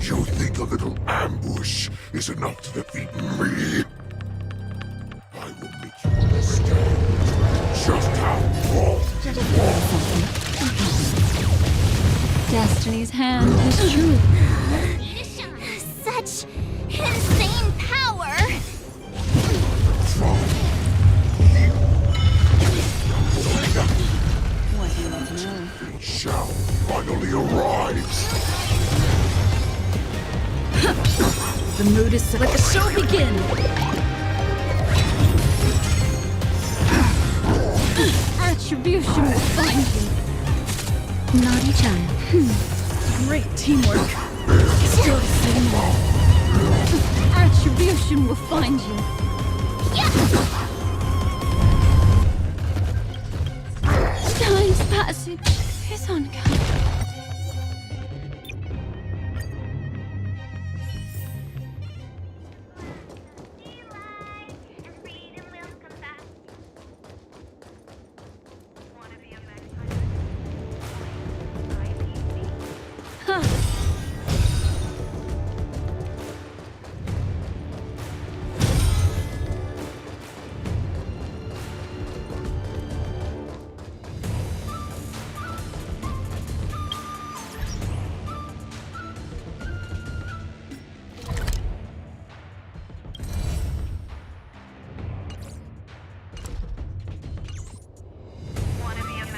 You think a little ambush is enough to defeat me? I will make you understand just how wrong you are. Destiny's hand is true. Such insane power! What do you want to know? Feixiao finally arrives. The mood is set. Let the show begin! Attribution will find you. Naughty child. Great teamwork. Still the same way. Attribution will find you. Time's passage is uncounted.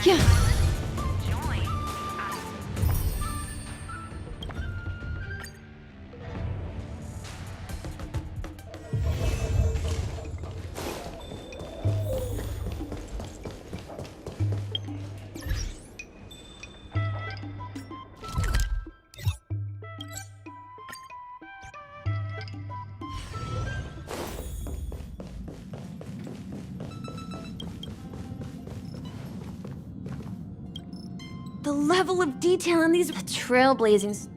Yeah. The level of detail in these trailblazing,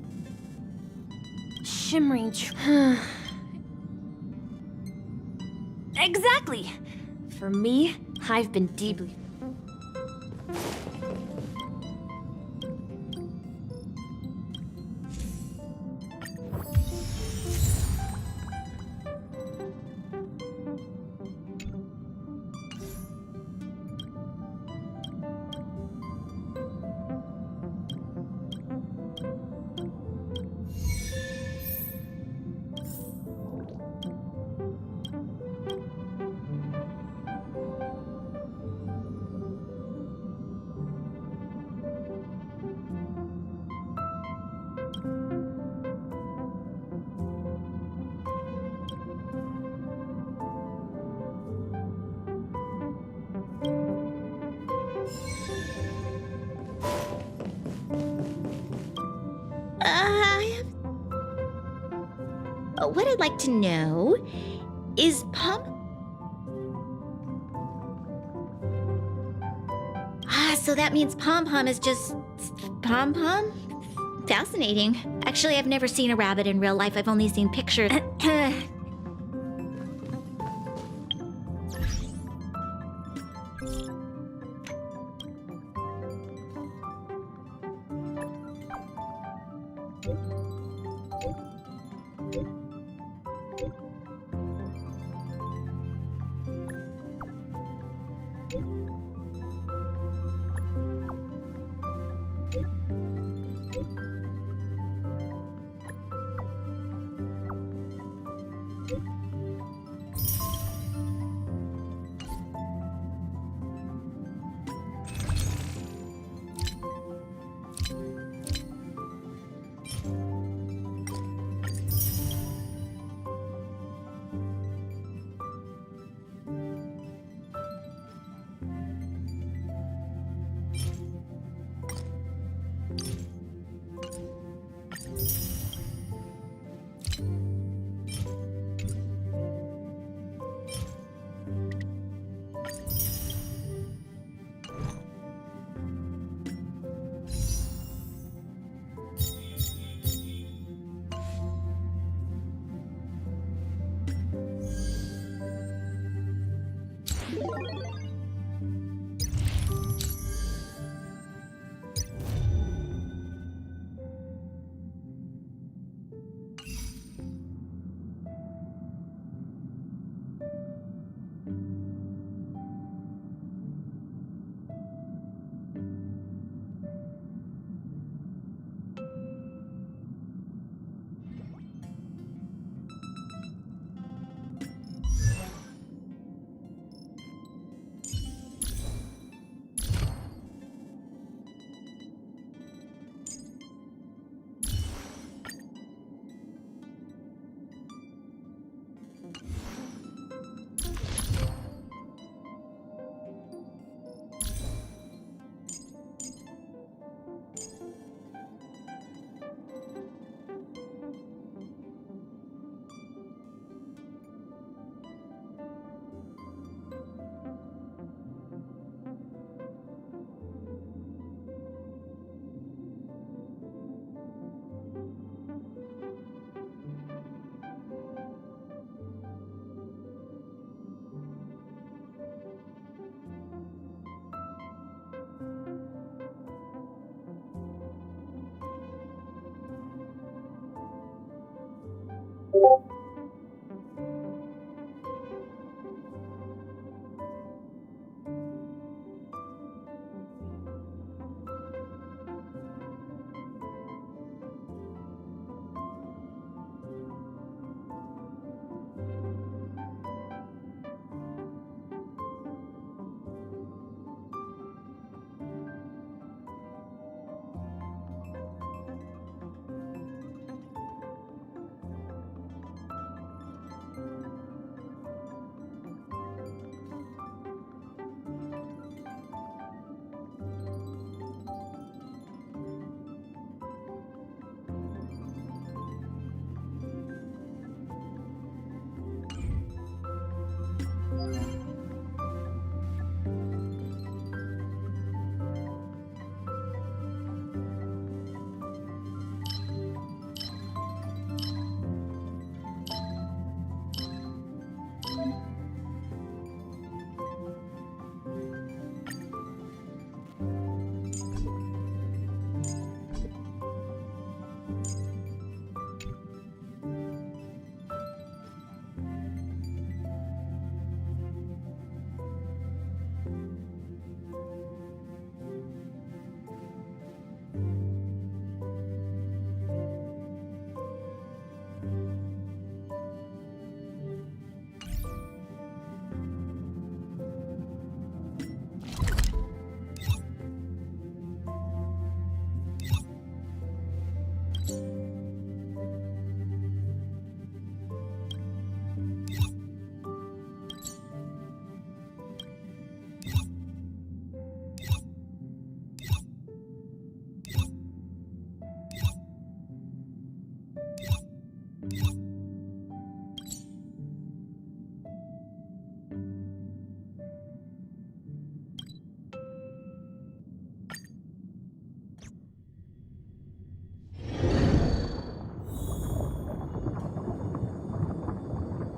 shimmering. Exactly. For me, I've been deeply. What I'd like to know is so that means Pom-Pom is just Pom-Pom? Fascinating. Actually, I've never seen a rabbit in real life. I've only seen pictures.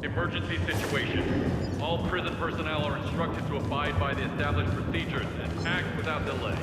Emergency situation. All prison personnel are instructed to abide by the established procedures and act without delay.